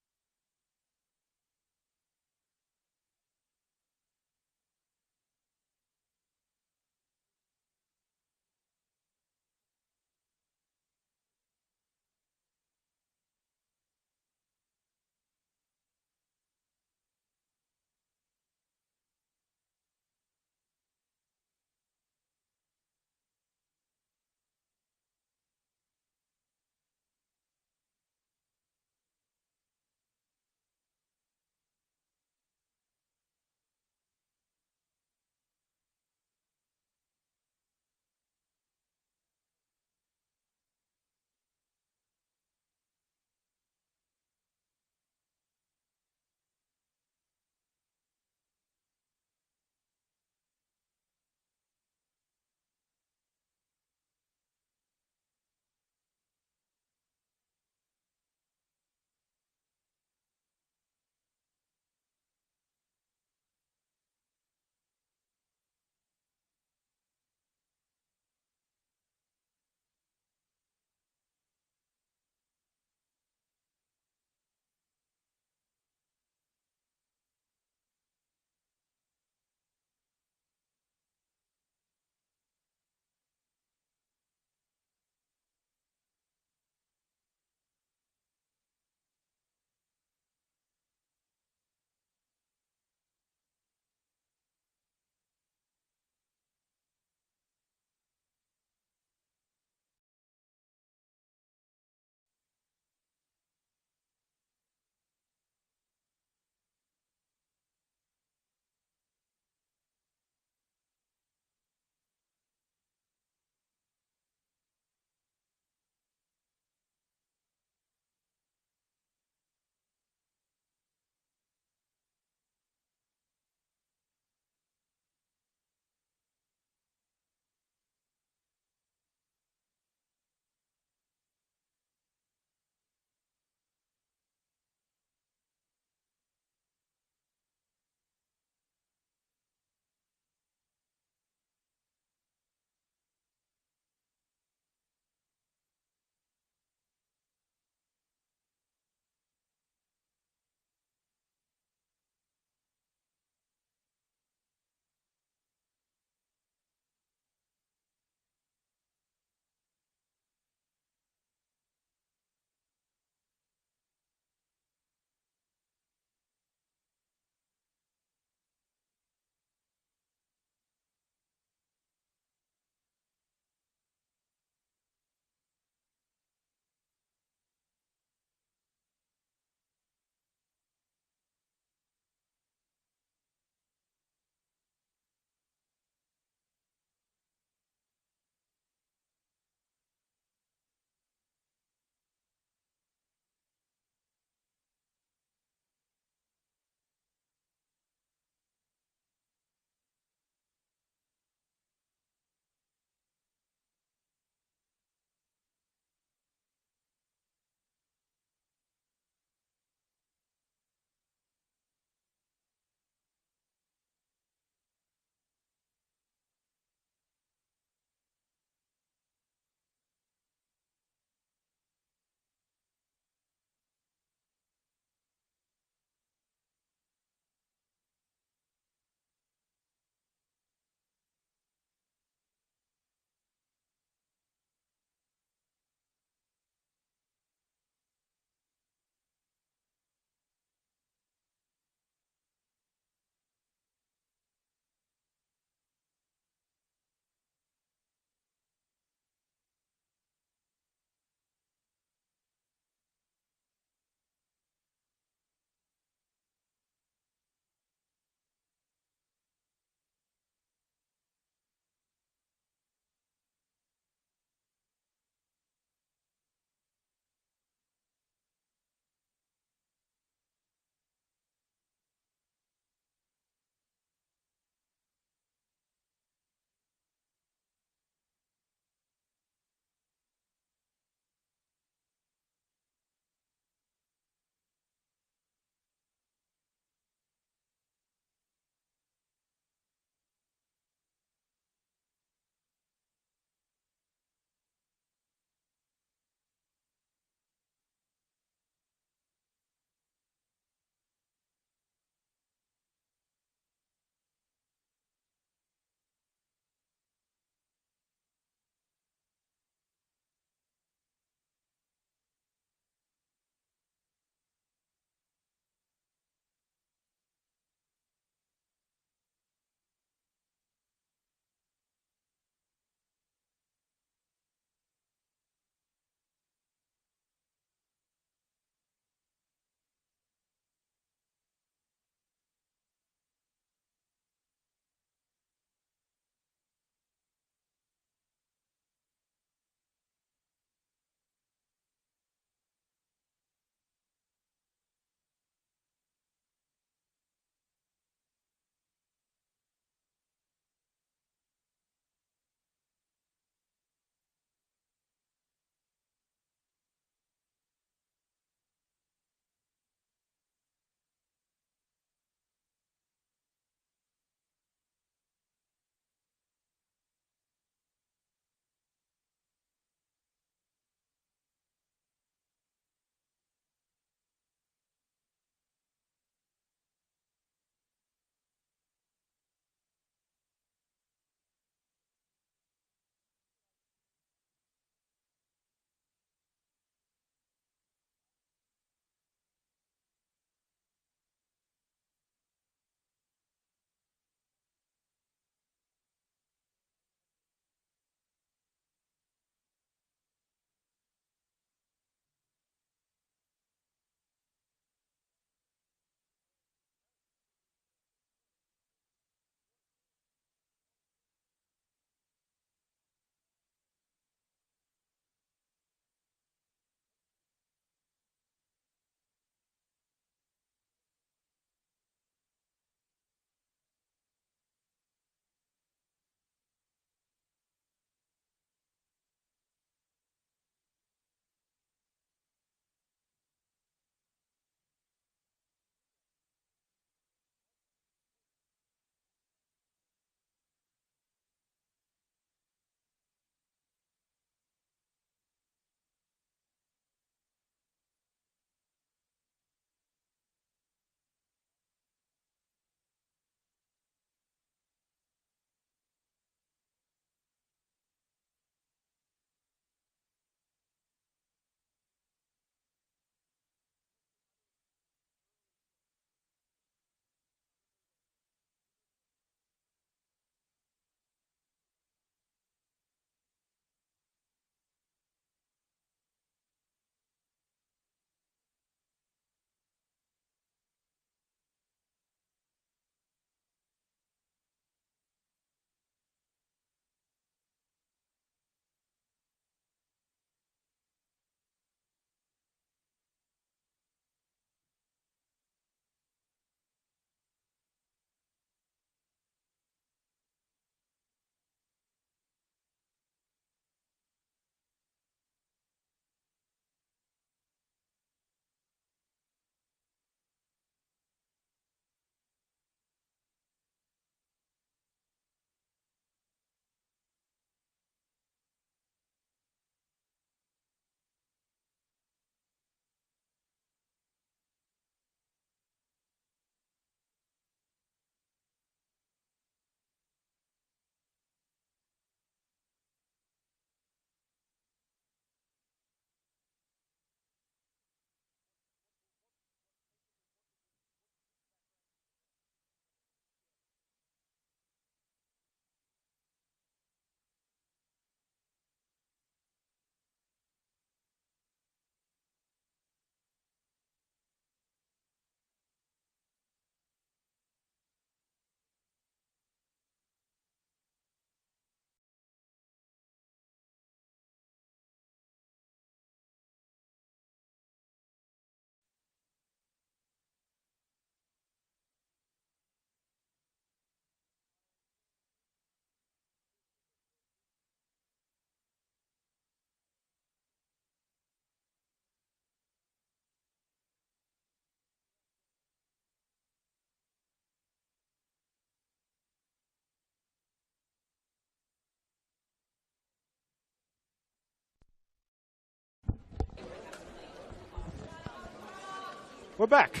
We're back.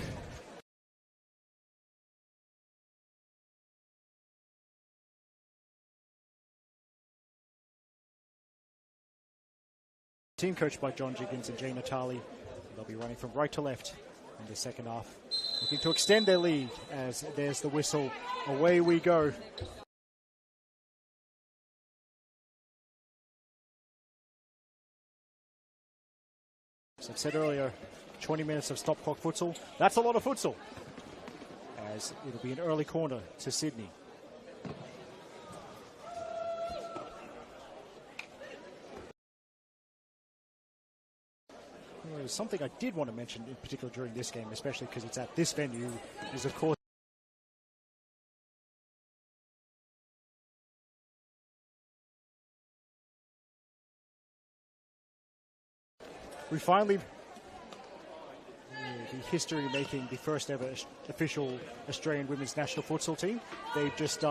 Team coached by John Jiggins and Jay Natali. They'll be running from right to left in the second half, looking to extend their lead as there's the whistle. Away we go. As I said earlier, 20 minutes of stop clock futsal. That's a lot of futsal, as it'll be an early corner to Sydney. Something I did want to mention in particular during this game, especially because it's at this venue, is of course we finally the history making the first ever official Australian women's national futsal team. They've just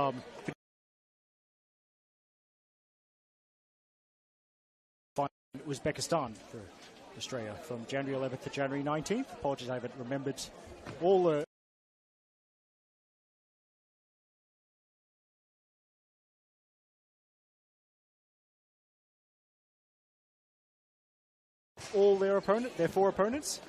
Uzbekistan for Australia from January 11th to January 19th. Apologies, I haven't remembered all their four opponents.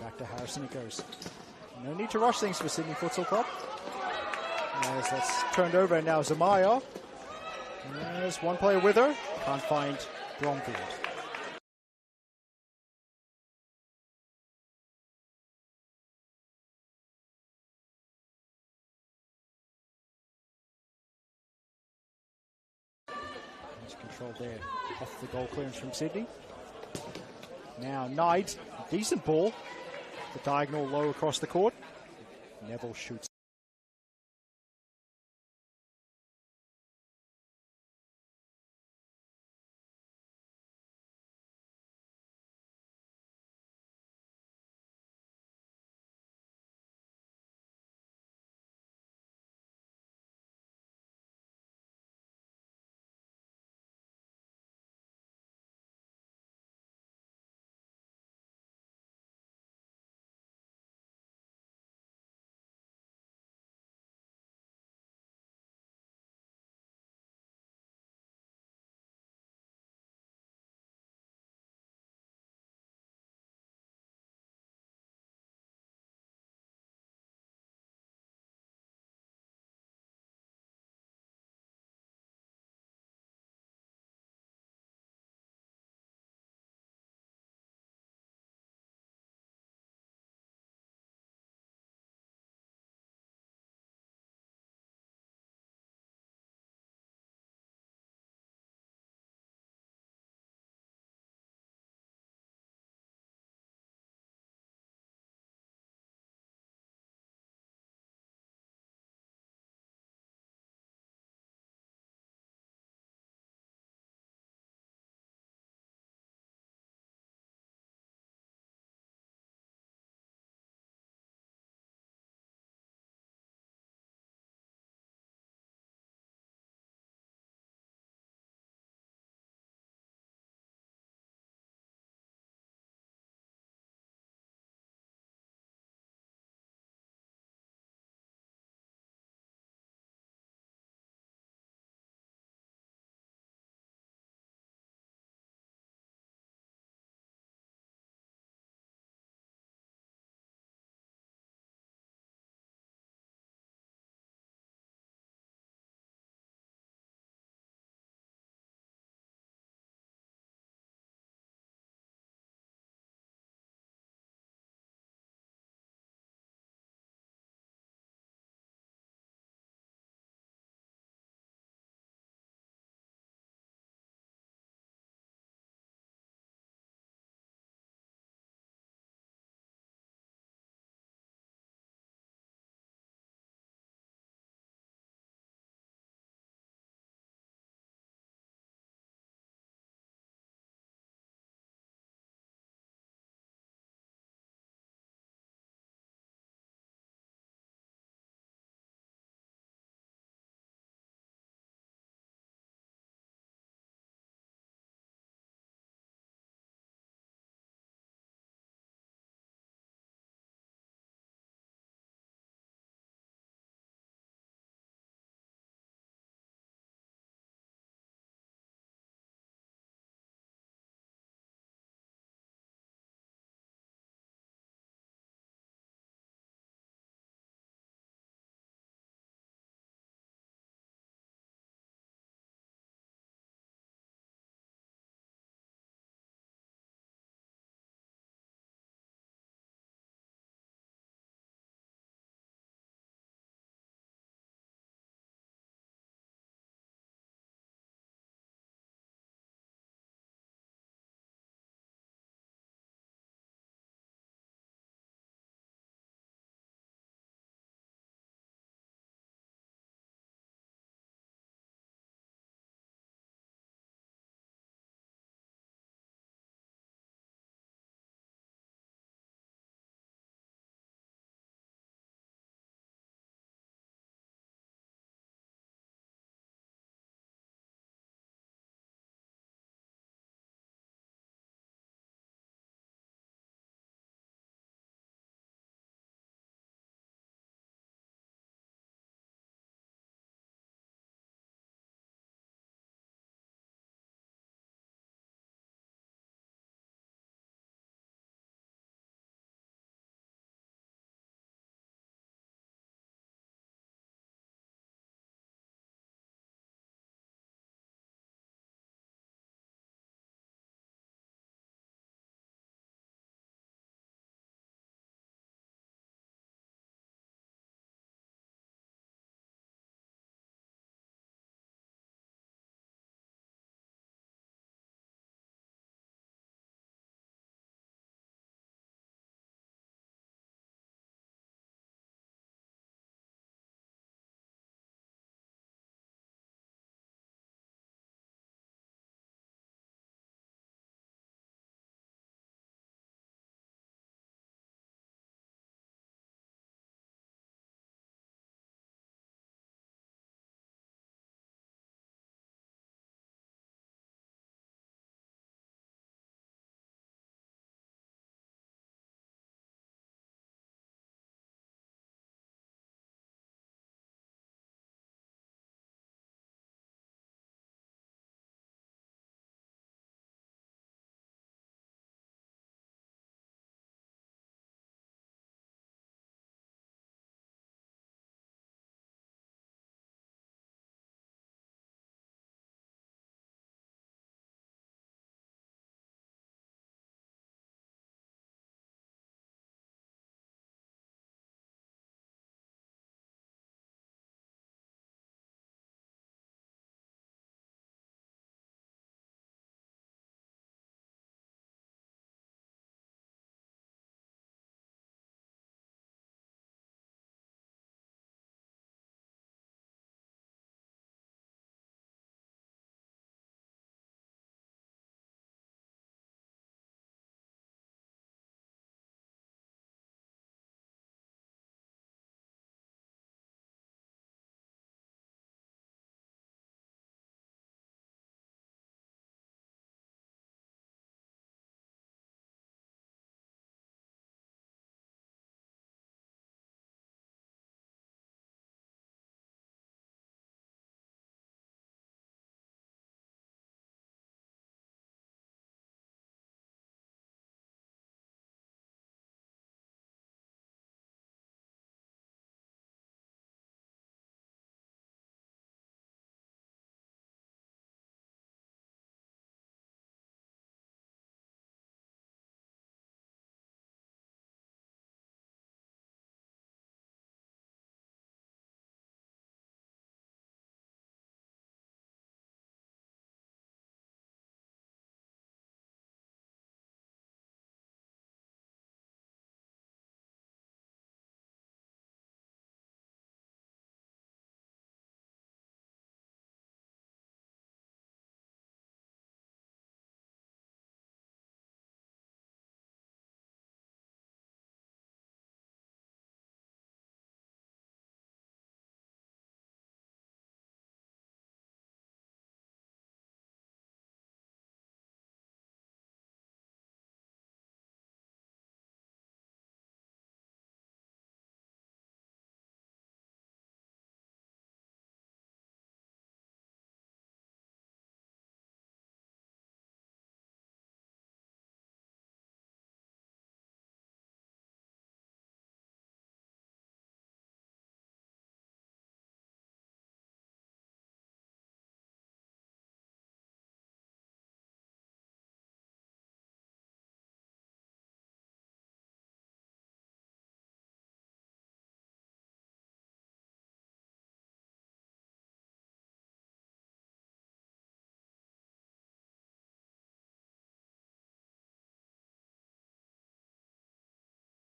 Back to Harrison it goes. No need to rush things for Sydney Futsal Club. As that's turned over now, Zamaya. There's one player with her. Can't find Bromfield. There's control there. Off the goal clearance from Sydney. Now Knight, decent ball. The diagonal low across the court. Neville shoots.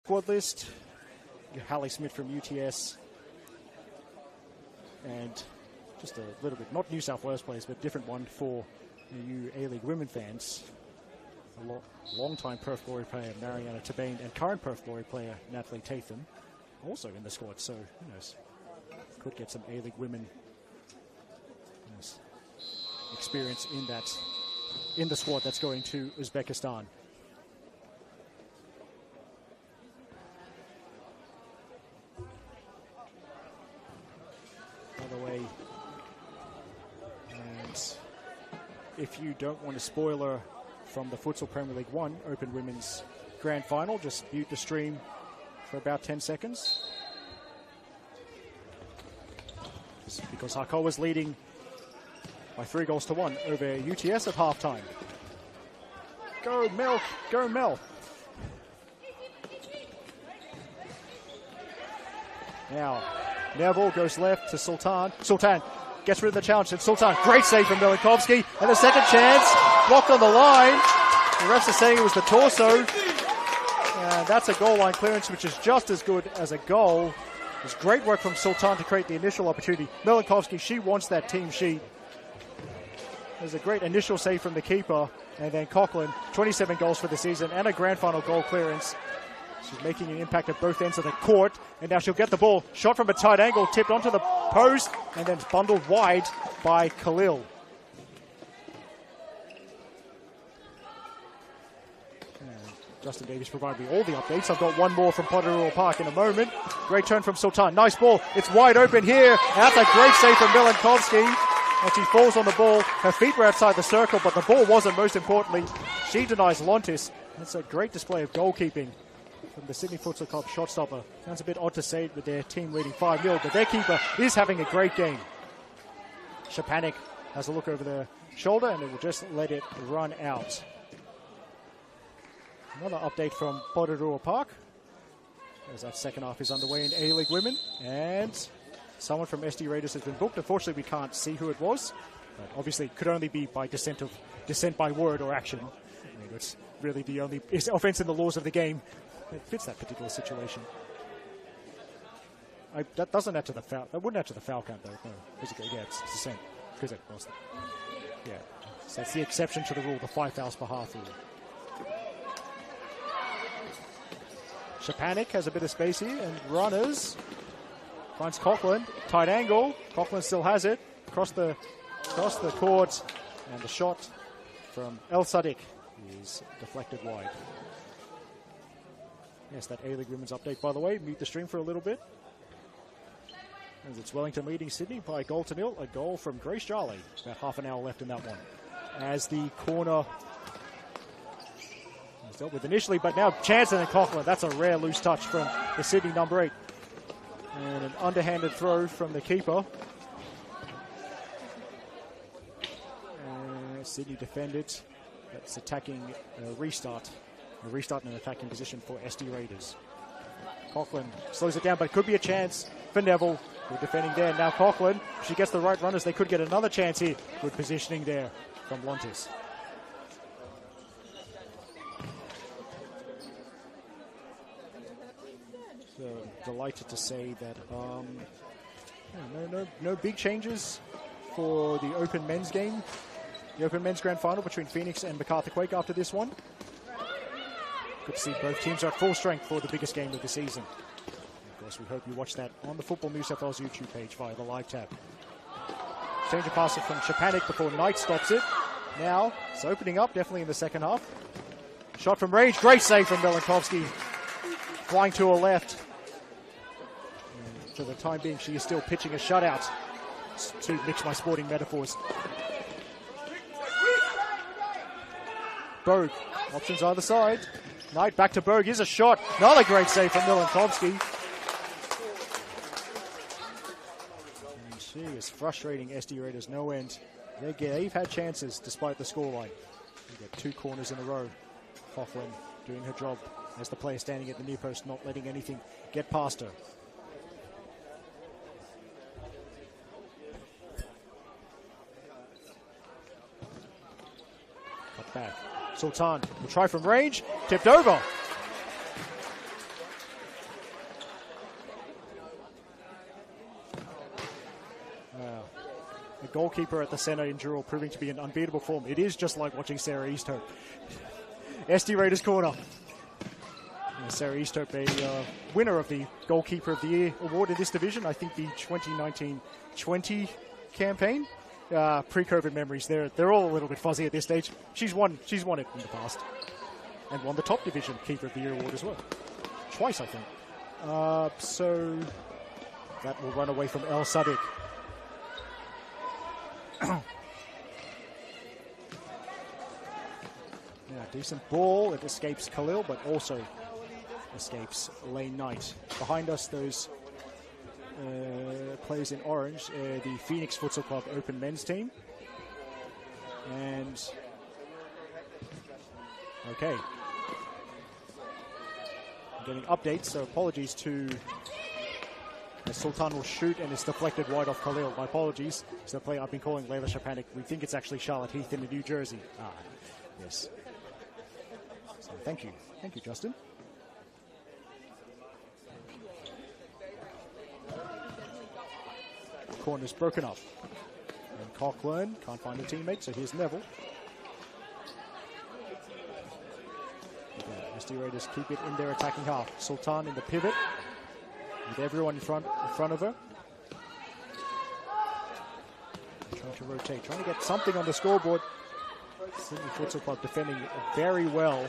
Squad list. Hallie Smith from UTS. And just a little bit, not New South Wales players, but different one for you A-League women fans. A long-time Perth Glory player Mariana Tabane and current Perth Glory player Natalie Tatham also in the squad. So who knows? Could get some A-League women experience in the squad that's going to Uzbekistan. By the way, and if you don't want a spoiler from the Futsal Premier League 1 Open Women's Grand Final, just mute the stream for about 10 seconds. Just because Harcourt was leading by 3-1 over UTS at halftime. Go Mel, go Mel. Now, Neville goes left to Sultan. Sultan gets rid of the challenge. And Sultan, great save from Milinkovsky. And a second chance, blocked on the line. The refs are saying it was the torso. And that's a goal line clearance, which is just as good as a goal. It was great work from Sultan to create the initial opportunity. Milinkovsky, she wants that team sheet. There's a great initial save from the keeper. And then Coughlin, 27 goals for the season and a grand final goal clearance. She's making an impact at both ends of the court. And now she'll get the ball. Shot from a tight angle, tipped onto the post, and then bundled wide by Khalil. And Justin Davies provided me all the updates. I've got one more from Potarua Park in a moment. Great turn from Sultan. Nice ball. It's wide open here. And that's a great save from Milinkovsky. And she falls on the ball. Her feet were outside the circle, but the ball wasn't, most importantly. She denies Lontis. That's a great display of goalkeeping from the Sydney Futsal Club shot stopper. Sounds a bit odd to say it with their team leading 5-0, but their keeper is having a great game. Shapanik has a look over the shoulder and it will just let it run out. Another update from Potarua Park as that second half is underway in A-League Women, and someone from SD Raiders has been booked. Unfortunately, we can't see who it was, but obviously it could only be by dissent by word or action. I mean, it's really the only offense in the laws of the game that fits that particular situation. That doesn't add to the foul. That wouldn't add to the foul count, though. No, yeah, it's the same. Because it was. Yeah, so that's the exception to the rule, the 5 fouls per half rule. Shapanik has a bit of space here, and runners finds Coughlin, tight angle. Coughlin still has it across the court, and the shot from El Sadiq is deflected wide. Yes, that A-League Women's update, by the way. Mute the stream for a little bit. As it's Wellington leading Sydney by 1-0. A goal from Grace Jarley. About half an hour left in that one. As the corner was dealt with initially, but now Chanson and Coughlin. That's a rare loose touch from the Sydney number 8. And an underhanded throw from the keeper. Sydney defended. That's attacking a restart. A restart in an attacking position for SD Raiders. Coughlin slows it down, but it could be a chance for Neville. Good defending there. Now Coughlin, if she gets the right runners, they could get another chance here. Good positioning there from Lontis. So delighted to say that no big changes for the Open Men's game. The Open Men's Grand Final between Phoenix and MacArthur Quake after this one. Good to see both teams are at full strength for the biggest game of the season. Of course, we hope you watch that on the Football New South Wales YouTube page via the live tab. Change of passer from Shapanik before Knight stops it. Now, it's opening up, definitely in the second half. Shot from range, great save from Milinkovsky. Flying to her left. And for the time being, she is still pitching a shutout. To mix my sporting metaphors. Berg, options either side. Knight back to Berg, here's a shot. Another great save from Milinkovsky. And she is frustrating SD Raiders no end. They've had chances despite the scoreline. We've got 2 corners in a row. Coughlin doing her job as the player standing at the near post, not letting anything get past her. Cut back. Sultan will try from range, tipped over. The goalkeeper at the centre in Jewel proving to be in unbeatable form. It is just like watching Sarah Easthope. SD Raiders corner. Sarah Easthope, a winner of the Goalkeeper of the Year award in this division. I think the 2019-20 campaign. Pre-COVID memories, they're all a little bit fuzzy at this stage. She's won it in the past. And won the top division Keeper of the Year award as well. Twice, I think. So that will run away from El Sadiq. Decent ball. It escapes Khalil, but also escapes Lane Knight. Behind us, those players in orange, the Phoenix Futsal Club Open Men's team. And okay, I'm getting updates, so apologies to Sultan will shoot and it's deflected wide off Khalil. My apologies. It's the player I've been calling Layla Shapanik. We think it's actually Charlotte Heath in New Jersey. Yes. So thank you, Justin. Corner's broken up. And Cochran can't find a teammate, so here's Neville. SD Raiders keep it in their attacking half. Sultan in the pivot, with everyone in front of her. Trying to rotate, trying to get something on the scoreboard. Sydney Futsal Club defending very well.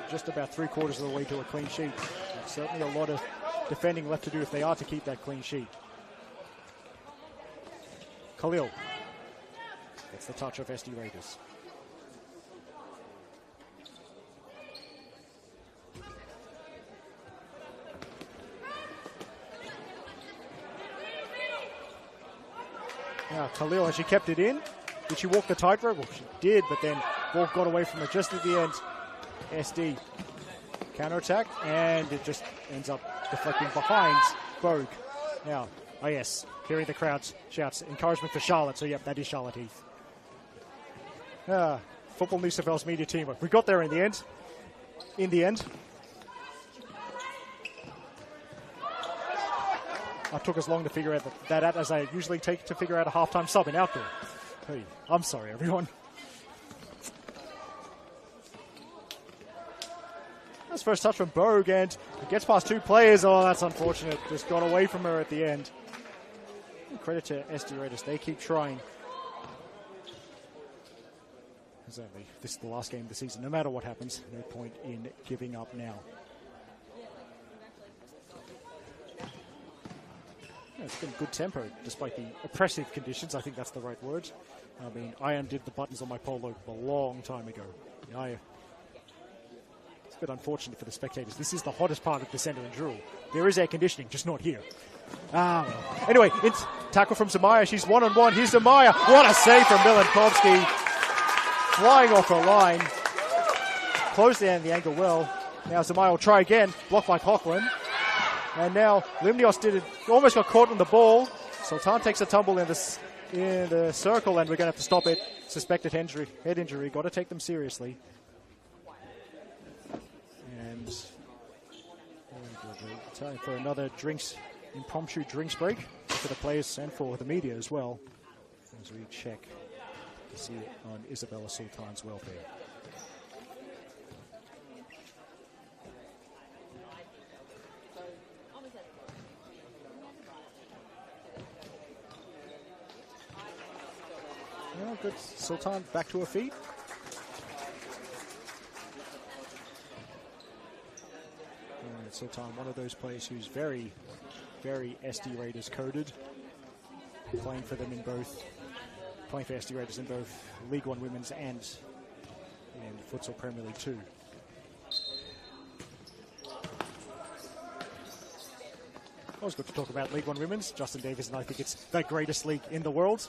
Just about 3/4 of the way to a clean sheet. There's certainly a lot of defending left to do if they are to keep that clean sheet. Khalil gets the touch of SD Raiders. Now Khalil, has she kept it in? Did she walk the tightrope? Well, she did, but then ball got away from her just at the end. SD counterattack, and it just ends up deflecting behind Vogue. Now, oh yes, hearing the crowd's shouts, encouragement for Charlotte. So yep, that is Charlotte Heath. Football New South Wales media teamwork. We got there in the end. I took as long to figure out that out as I usually take to figure out a halftime sub in outdoor. Hey, I'm sorry, everyone. That's first touch from Bogue, and it gets past two players. Oh, that's unfortunate. Just got away from her at the end. Credit to SD Raiders. They keep trying. Exactly. This is the last game of the season. No matter what happens, no point in giving up now. It's been good tempo, despite the oppressive conditions. I think that's the right word. I mean, I undid the buttons on my polo a long time ago. It's a bit unfortunate for the spectators. This is the hottest part of the centre in Jewel. There is air conditioning, just not here. Well. Anyway, it's tackle from Zamaya. She's one-on-one. Here's Zamaya. What a save from Milankovsky. Flying off her line. Closed down the angle well. Now Zamaya will try again. Blocked by Cochran. And now Limnios did it. Almost got caught on the ball. Sultan takes a tumble in the circle, and we're going to have to stop it. Suspected head injury. Got to take them seriously. And time for another impromptu drinks break for the players and for the media as well, as we check to see on Isabella Sultan's welfare. Good. Sultan back to her feet. And Sultan, one of those players who's very, very SD Raiders coded. Playing for SD Raiders in both League One Women's and in Futsal Premier League 2. Always good to talk about League One Women's. Justin Davis and I think it's the greatest league in the world.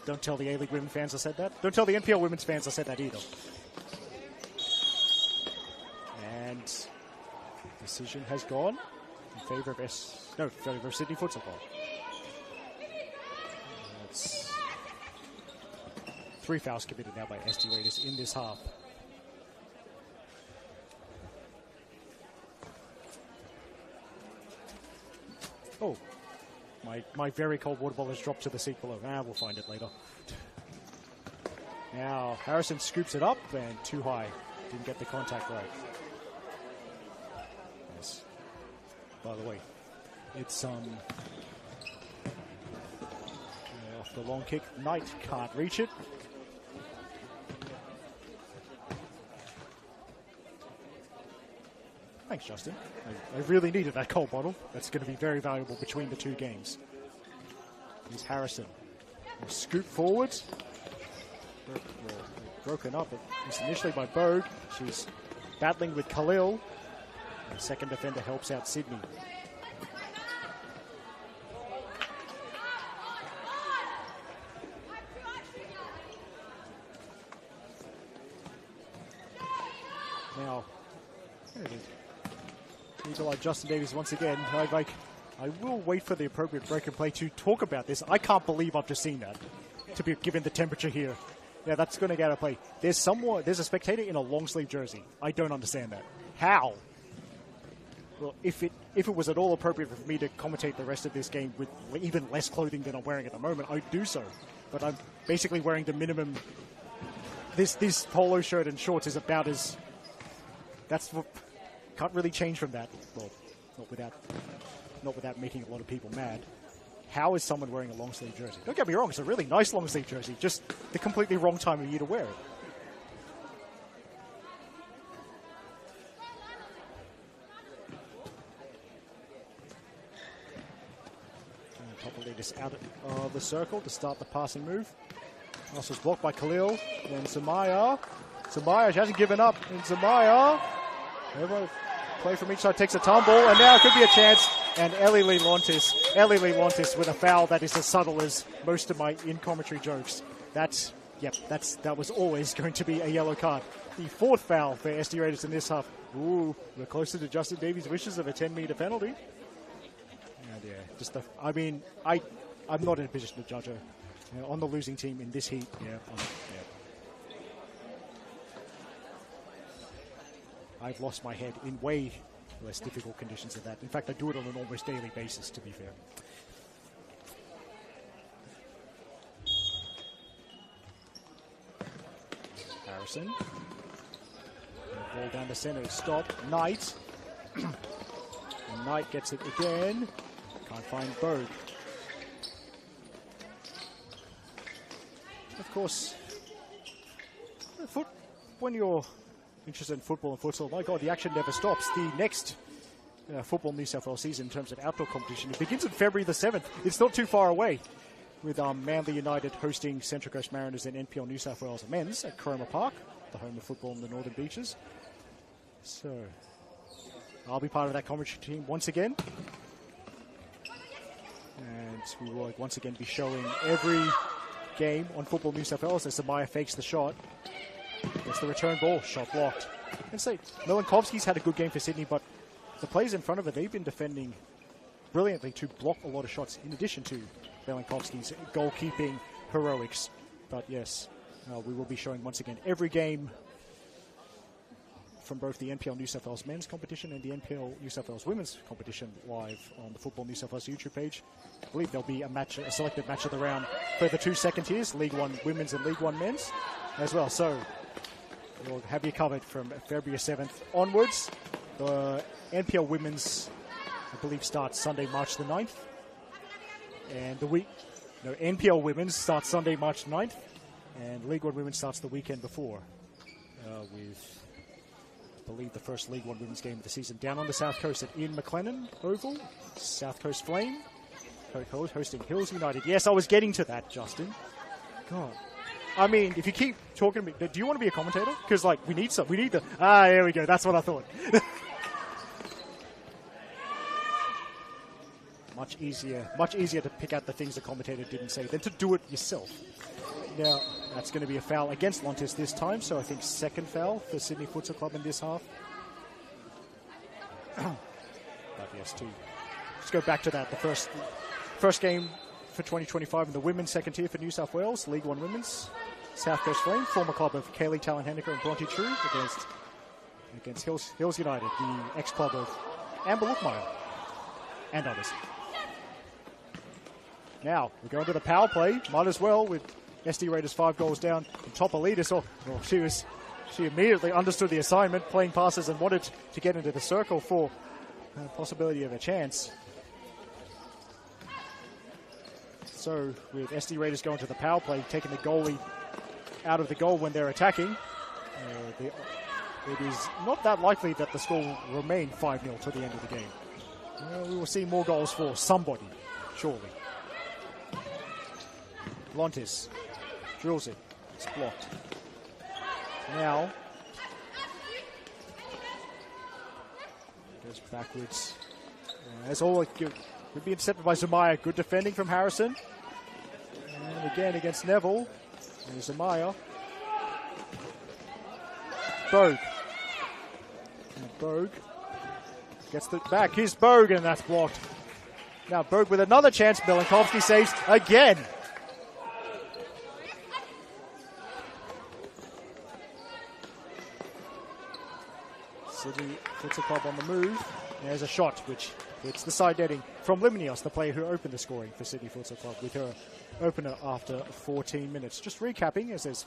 Don't tell the A-League Women fans I said that. Don't tell the NPL Women's fans I said that either. And decision has gone in favor of Sydney Futsal Club. That's 3 fouls committed now by SD Raiders in this half. Oh, my My very cold water bottle has dropped to the seat below. We'll find it later. Now, Harrison scoops it up and too high. Didn't get the contact right. Yes. By the way, it's off the long kick. Knight can't reach it. Thanks, Justin. I really needed that cold bottle. That's going to be very valuable between the two games. Here's Harrison. He'll scoop forward. Broken up, at least initially by Bogue. She's battling with Khalil. The second defender helps out Sydney. Now, eagle-eyed Justin Davies once again. I will wait for the appropriate break and play to talk about this. I can't believe I've just seen that, to be given the temperature here. Yeah, that's going to get out of play. There's a spectator in a long-sleeve jersey. I don't understand that. How? Well, if it was at all appropriate for me to commentate the rest of this game with even less clothing than I'm wearing at the moment, I'd do so. But I'm basically wearing the minimum. This polo shirt and shorts is about as. Can't really change from that. Well, not without making a lot of people mad. How is someone wearing a long-sleeve jersey? Don't get me wrong, it's a really nice long-sleeve jersey, just the completely wrong time of year to wear it. Topolitis out of the circle to start the passing move. Pass was blocked by Khalil. Then Samaya. Samaya, she hasn't given up. And Samaya. Everyone play from each side, takes a tumble, and now it could be a chance. And Ellie Lee Lontis with a foul that is as subtle as most of my in-commentary jokes. That was always going to be a yellow card. The fourth foul for SD Raiders in this half. Ooh, we're closer to Justin Davies' wishes of a 10-meter penalty. And yeah, I'm not in a position to judge her. You know, on the losing team in this heat. I've lost my head in way less difficult conditions than that. In fact, I do it on an almost daily basis, to be fair. Harrison. Ball down the center. Stop. Knight. And Knight gets it again. Can't find Bogue. Of course, when you're interested in football and futsal, my God, the action never stops. The next Football New South Wales season in terms of outdoor competition, it begins on February the 7th. It's not too far away, with Manly United hosting Central Coast Mariners and NPL New South Wales men's at Coroma Park, the home of football in the Northern Beaches. So, I'll be part of that commentary team once again. And we will once again be showing every game on Football New South Wales as Samaya fakes the shot. Gets the return ball, shot blocked. And say, Milankovsky's had a good game for Sydney, but the players in front of her, they've been defending brilliantly to block a lot of shots, in addition to Milankovsky's goalkeeping heroics. But yes, we will be showing once again every game from both the NPL New South Wales men's competition and the NPL New South Wales women's competition live on the Football New South Wales YouTube page. I believe there'll be a selected match of the round for the two second tiers, League One women's and League One men's as well. So we'll have you covered from February 7th onwards. The NPL women's, I believe, starts Sunday, March the 9th. And NPL women's starts Sunday, March 9th. And League One women's starts the weekend before with, I believe, the first League One women's game of the season down on the South Coast at Ian McLennan Oval, South Coast Flame, hosting Hills United. Yes, I was getting to that, Justin. God. I mean, if you keep talking to me, do you want to be a commentator? Because, we need the... there we go. That's what I thought. Much easier to pick out the things the commentator didn't say than to do it yourself. Now, that's going to be a foul against Lontis this time, so I think second foul for Sydney Futsal Club in this half. But yes, let's go back to that. The first game for 2025 in the women's second tier for New South Wales, League One Women's, South Coast Flame, former club of Kaylee Talon-Henniker and Bronte True against Hills United, the ex-club of Amber Lookmeyer and others. Now, we're going to the power play. Might as well with SD Raiders 5 goals down. And Topolidis, she immediately understood the assignment, playing passes and wanted to get into the circle for a possibility of a chance. So with SD Raiders going to the power play, taking the goalie out of the goal when they're attacking, it is not that likely that the score will remain 5-0 to the end of the game. We will see more goals for somebody, surely. Lontis drills it. It's blocked. Now goes backwards. As always, would be intercepted by Zumaya. Good defending from Harrison. And again against Neville. There's Zumaya. Bogue. And Bogue gets the back. Here's Bogue, and that's blocked. Now Bogue with another chance. Milankovsky saves again. Sydney Futsal Club on the move. There's a shot which hits the side netting from Limnios, the player who opened the scoring for Sydney Futsal Club, with her opener after 14 minutes. Just recapping, as there's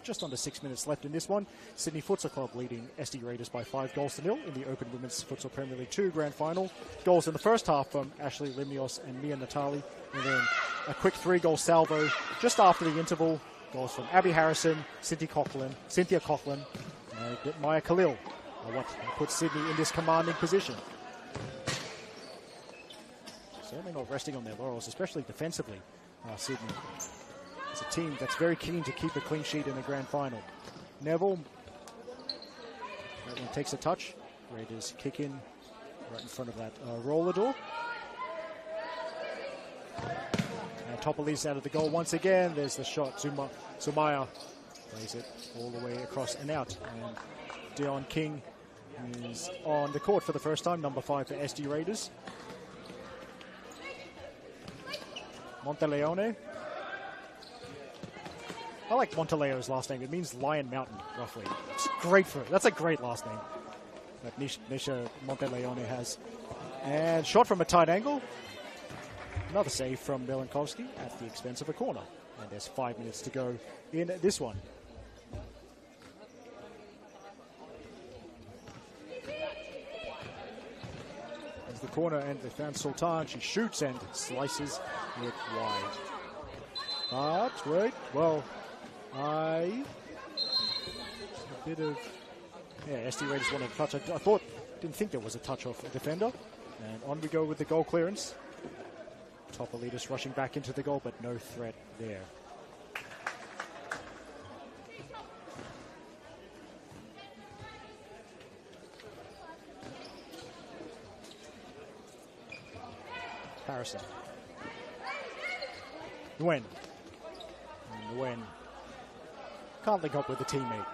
just under 6 minutes left in this one. Sydney Futsal Club leading SD Raiders by 5-0 in the Open Women's Futsal Premier League 2 Grand Final. Goals in the first half from Ashley Limnios and Mia Natali, and then a quick 3-goal salvo just after the interval. Goals from Abby Harrison, Cynthia Coughlin, and Maya Khalil. What puts Sydney in this commanding position. Certainly not resting on their laurels, especially defensively. Sydney is a team that's very keen to keep a clean sheet in the grand final. Neville, that one takes a touch. Raiders kick in right in front of that roller door. And Topolidis out of the goal once again. There's the shot. Zumaya plays it all the way across and out. And Dion King is on the court for the first time, number 5 for SD Raiders. Monteleone. I like Monteleo's last name. It means Lion Mountain, roughly. It's great for it. That's a great last name that Nisha Monteleone has. And shot from a tight angle. Another save from Milankovsky at the expense of a corner. And there's 5 minutes to go in this one. The corner, and they found Sultan. She shoots and slices it wide. But wait, well, a bit of SD Raiders wanted a touch. I didn't think there was a touch off a defender, and on we go with the goal clearance. Topolidis rushing back into the goal, but no threat there. Harrison. Nguyen. Nguyen can't link up with a teammate.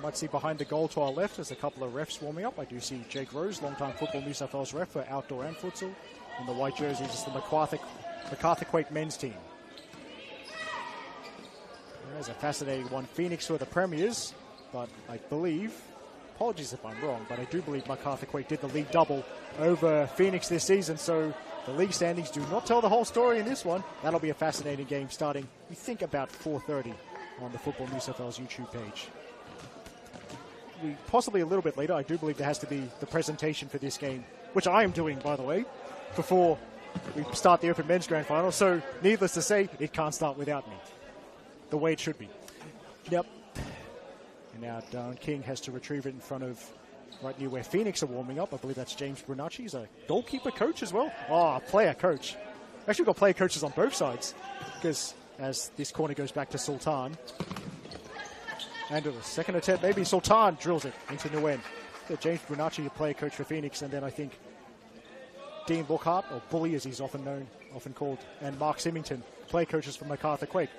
Might see behind the goal to our left there's a couple of refs warming up. I do see Jake Rose, long-time Football New South Wales ref for outdoor and futsal. In the white jerseys, it's the MacArthur Quake men's team. There's a fascinating one. Phoenix were the premiers, but I believe, apologies if I'm wrong, but I do believe MacArthur Quake did the league double over Phoenix this season, so the league standings do not tell the whole story in this one. That'll be a fascinating game starting, we think, about 4:30 on the Football New South Wales YouTube page. Possibly a little bit later, I do believe there has to be the presentation for this game, which I am doing, by the way, before we start the Open Men's Grand Final, so needless to say, it can't start without me, the way it should be. Yep. And now Darren King has to retrieve it in front of, right near where Phoenix are warming up. I believe that's James Brunacci. He's a goalkeeper coach as well. Oh, player coach. Actually, we've got player coaches on both sides, because as this corner goes back to Sultan, and a second attempt, maybe Sultan drills it into Nguyen. James Brunacci, a player coach for Phoenix, and then I think Dean Burkhart, or Bully as he's often called, and Mark Symington, player coaches for MacArthur Quake.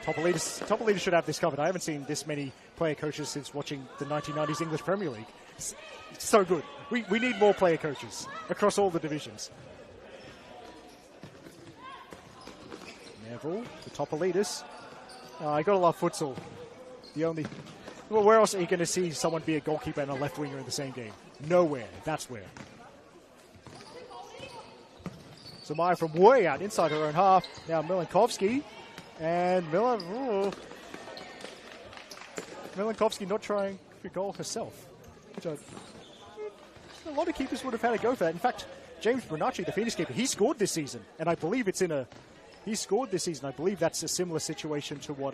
Topolidis should have this covered. I haven't seen this many player coaches since watching the 1990s English Premier League. It's so good. We need more player coaches across all the divisions. Neville, the Topolidis. I gotta love futsal. Where else are you going to see someone be a goalkeeper and a left winger in the same game? Nowhere. That's where. Zamaya from way out inside her own half. Now Milankovsky. And Milankovsky not trying for goal herself. Which a lot of keepers would have had a go for that. In fact, James Bernacci, the Phoenix keeper, he scored this season. And I believe he scored this season. I believe that's a similar situation to what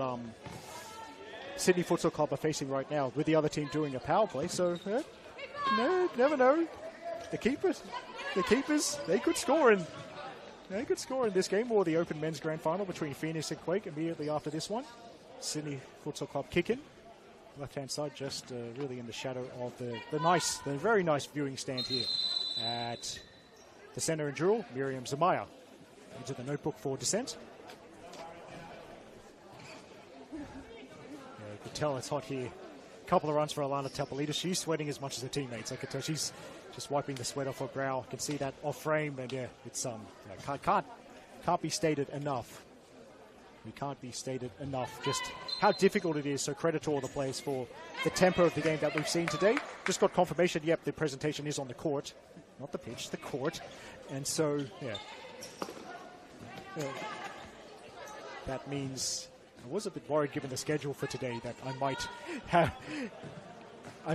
Sydney Futsal Club are facing right now, with the other team doing a power play. So, no, never know. The keepers, they could score in this game, or the Open Men's Grand Final between Phoenix and Quake immediately after this one. Sydney Futsal Club kicking. Left-hand side, just really in the shadow of the very nice viewing stand here at the centre in Jewel. Miriam Zamaya into the notebook for descent. You could tell it's hot here. A couple of runs for Alana Tapalidis. She's sweating as much as her teammates. I could tell she's just wiping the sweat off her brow. I can see that off frame, and yeah, it's can't be stated enough. We can't be stated enough just how difficult it is. So credit to all the players for the tempo of the game that we've seen today. Just got confirmation, yep, the presentation is on the court. Not the pitch, the court. And so, yeah. That means I was a bit worried given the schedule for today that I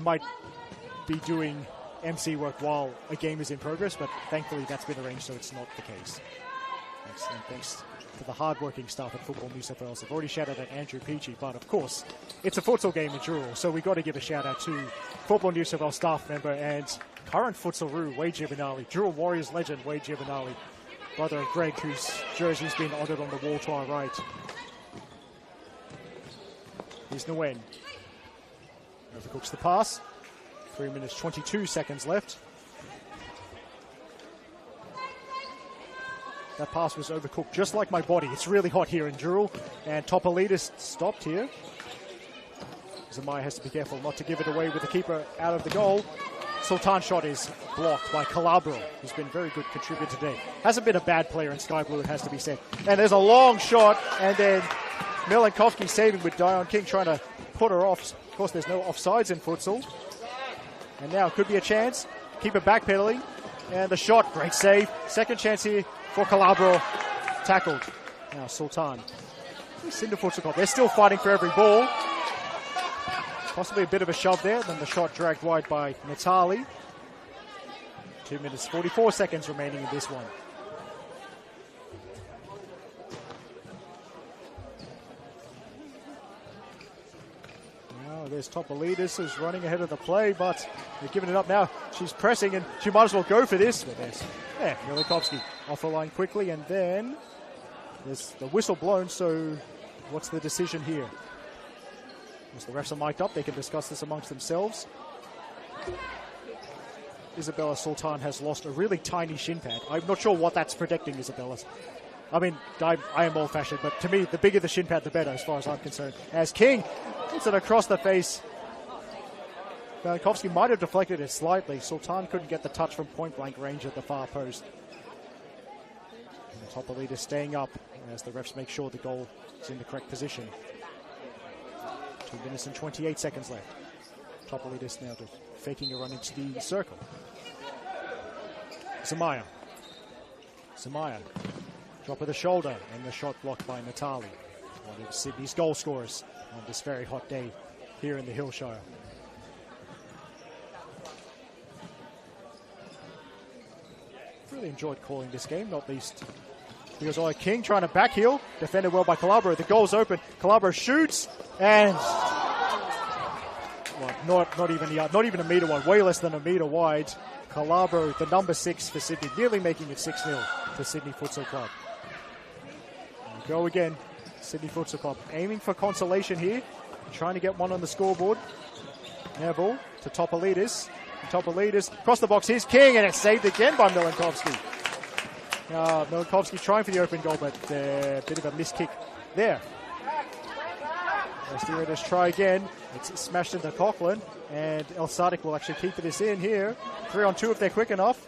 might be doing MC work while a game is in progress, but thankfully that's been arranged so it's not the case. Thanks to the hard-working staff at Football New South Wales. I've already shouted at Andrew Peachy, but of course, it's a futsal game in Jewel, so we've got to give a shout-out to Football New South Wales staff member and current futsalroo, Wade Giovanali, Jewel Warriors legend, Wade Giovanali, brother of Greg, whose jersey's been honoured on the wall to our right. Here's Nguyen. Overcooks the pass. 3 minutes, 22 seconds left. That pass was overcooked, just like my body. It's really hot here in Jewel. And Topalidis stopped here. Zamaya has to be careful not to give it away with the keeper out of the goal. Sultan's shot is blocked by Calabro, who's been a very good contributor today. Hasn't been a bad player in Sky Blue, it has to be said. And there's a long shot, and then Milankovsky saving with Dion King trying to put her off. Of course, there's no offsides in futsal. And now it could be a chance. Keeper backpedaling. And the shot, great save. Second chance here for Calabro. Tackled. Now Sultan. Cinder Futsal Club. They're still fighting for every ball. Possibly a bit of a shove there. Then the shot dragged wide by Natali. 2 minutes, 44 seconds remaining in this one. There's Topalidis who's running ahead of the play, but they're giving it up now. She's pressing, and she might as well go for this. But there's Milankovsky off the line quickly, and then there's the whistle blown. So what's the decision here? As the refs are mic'd up, they can discuss this amongst themselves. Isabella Sultan has lost a really tiny shin pad. I'm not sure what that's protecting, Isabella. I mean, I am old-fashioned, but to me, the bigger the shin pad, the better, as far as I'm concerned. As King hits it across the face. Milankovsky might have deflected it slightly. Sultan couldn't get the touch from point-blank range at the far post. And Topalidis staying up as the refs make sure the goal is in the correct position. 2 minutes and 28 seconds left. Topalidis now just faking a run into the circle. Zamaya. Drop of the shoulder, and the shot blocked by Natali. One of Sydney's goal scorers on this very hot day here in the Hillshire. Really enjoyed calling this game, not least because King trying to back heel, defended well by Calabro. The goal's open. Calabro shoots, and not even a metre wide, way less than a metre wide. Calabro, the number 6 for Sydney, nearly making it 6-0 for Sydney Futsal Club. Go again, Sydney Futsal Club, aiming for consolation here, trying to get one on the scoreboard. Now ball to Topalidis. Topalidis across the box. Here's King, and it's saved again by Milankovsky. Milankovsky trying for the open goal, but a bit of a missed kick there. The Raiders try again. It's smashed into Coughlin, and El Sadiq will actually keep this in here. 3-on-2 if they're quick enough.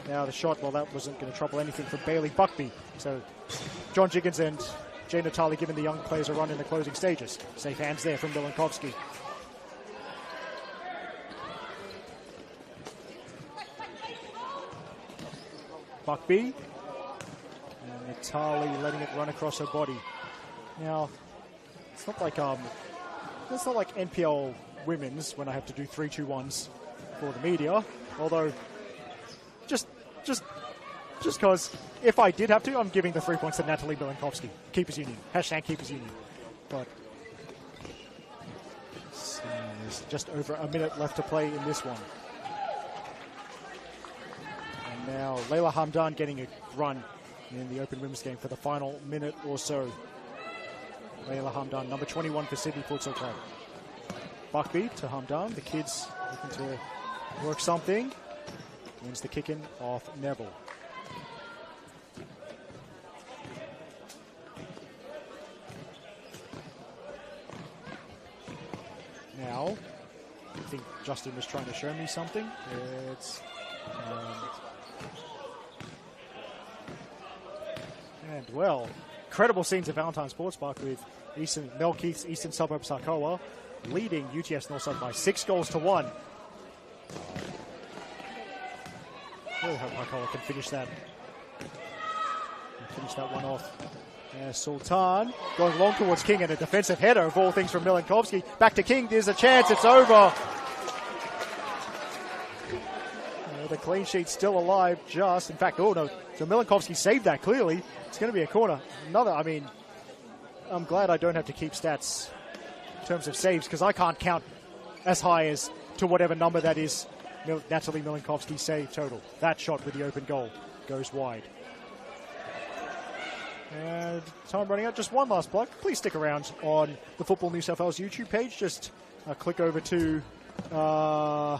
Now the shot, well, that wasn't going to trouble anything for Bailey Buckby. So John Jiggins and Jay Natali giving the young players a run in the closing stages. Safe hands there from Milankovsky. Buckby Natali letting it run across her body. Now, it's not like NPL women's when I have to do 3-2-1s for the media. Although, just because if I did have to, I'm giving the 3 points to Natalie Milankovsky. Keepers Union. # Keepers Union. But there's just over a minute left to play in this one. And now Layla Hamdan getting a run in the Open Women's game for the final minute or so. Layla Hamdan, number 21 for Sydney Futsal Club. Buckbeat to Hamdan. The kids looking to work something. Wins the kick-in off Neville. Now, I think Justin was trying to show me something. It's and well, incredible scenes at Valentine Sports Park with Mel Keith's Eastern Suburb Sarkoa leading UTS Northside by 6-1. Really hope Sarkoa can finish that. Finish that one off. Sultan going long towards King and a defensive header of all things from Milankovsky. Back to King. There's a chance. It's over. The clean sheet's still alive. Just in fact, oh no. So Milankovsky saved that clearly. It's going to be a corner. I'm glad I don't have to keep stats in terms of saves because I can't count as high as to whatever number that is. Natalie Milankovsky's save total. That shot with the open goal goes wide. And time running out. Just one last plug. Please stick around on the Football New South Wales YouTube page. Just click over to the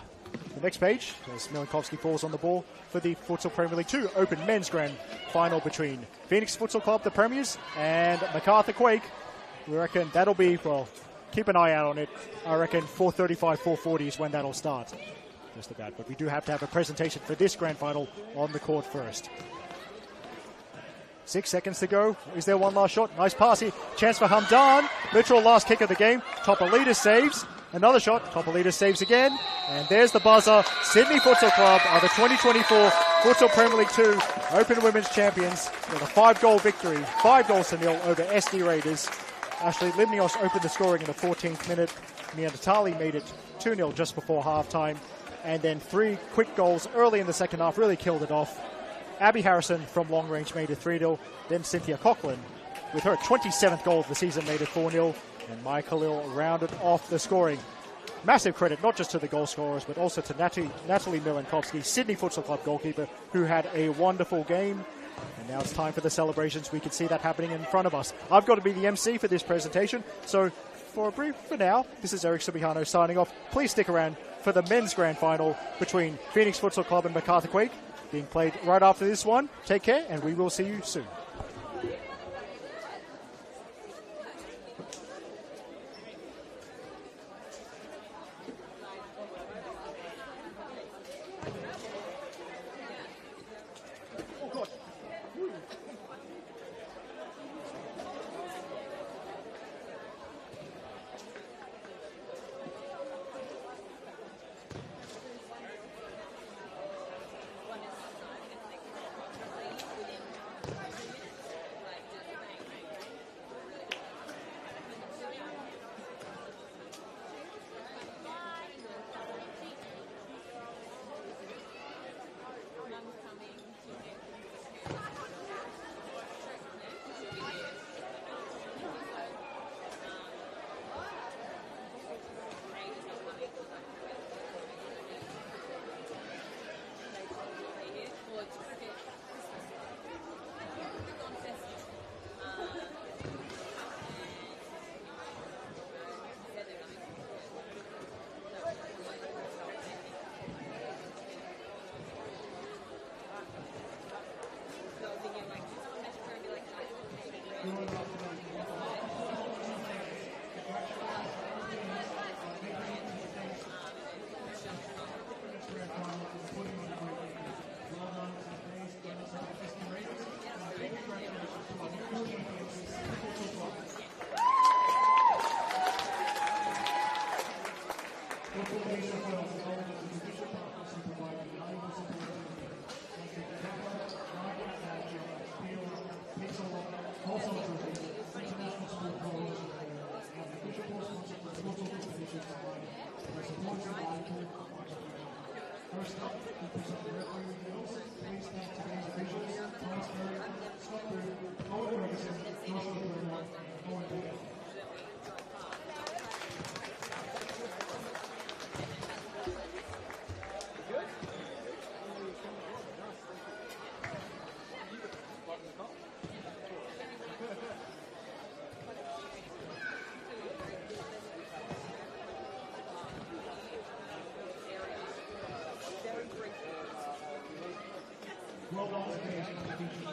next page as Milankovsky falls on the ball for the Futsal Premier League 2 Open Men's Grand Final between Phoenix Futsal Club, the Premiers, and MacArthur Quake. We reckon that'll be, well, keep an eye out on it. I reckon 4:35, 4:40 is when that'll start. Just about. But we do have to have a presentation for this Grand Final on the court first. 6 seconds to go. Is there one last shot? Nice pass here. Chance for Hamdan. Literal last kick of the game. Topolitas saves. Another shot. Topolitas saves again. And there's the buzzer. Sydney Futsal Club are the 2024 Futsal Premier League 2 Open Women's Champions with a 5-goal victory. 5-0 over SD Raiders. Ashley Limnios opened the scoring in the 14th minute. Mia Natali made it 2-0 just before halftime. And then 3 quick goals early in the second half really killed it off. Abby Harrison from long range made it 3-0. Then Cynthia Coughlin, with her 27th goal of the season, made it 4-0. And Maya Khalil rounded off the scoring. Massive credit not just to the goal scorers, but also to Natalie Milankovsky, Sydney Futsal Club goalkeeper, who had a wonderful game. And now it's time for the celebrations. We can see that happening in front of us. I've got to be the MC for this presentation. So for now, this is Eric Subihano signing off. Please stick around for the men's grand final between Phoenix Futsal Club and MacArthur Quake, being played right after this one. Take care, and we will see you soon. Well done,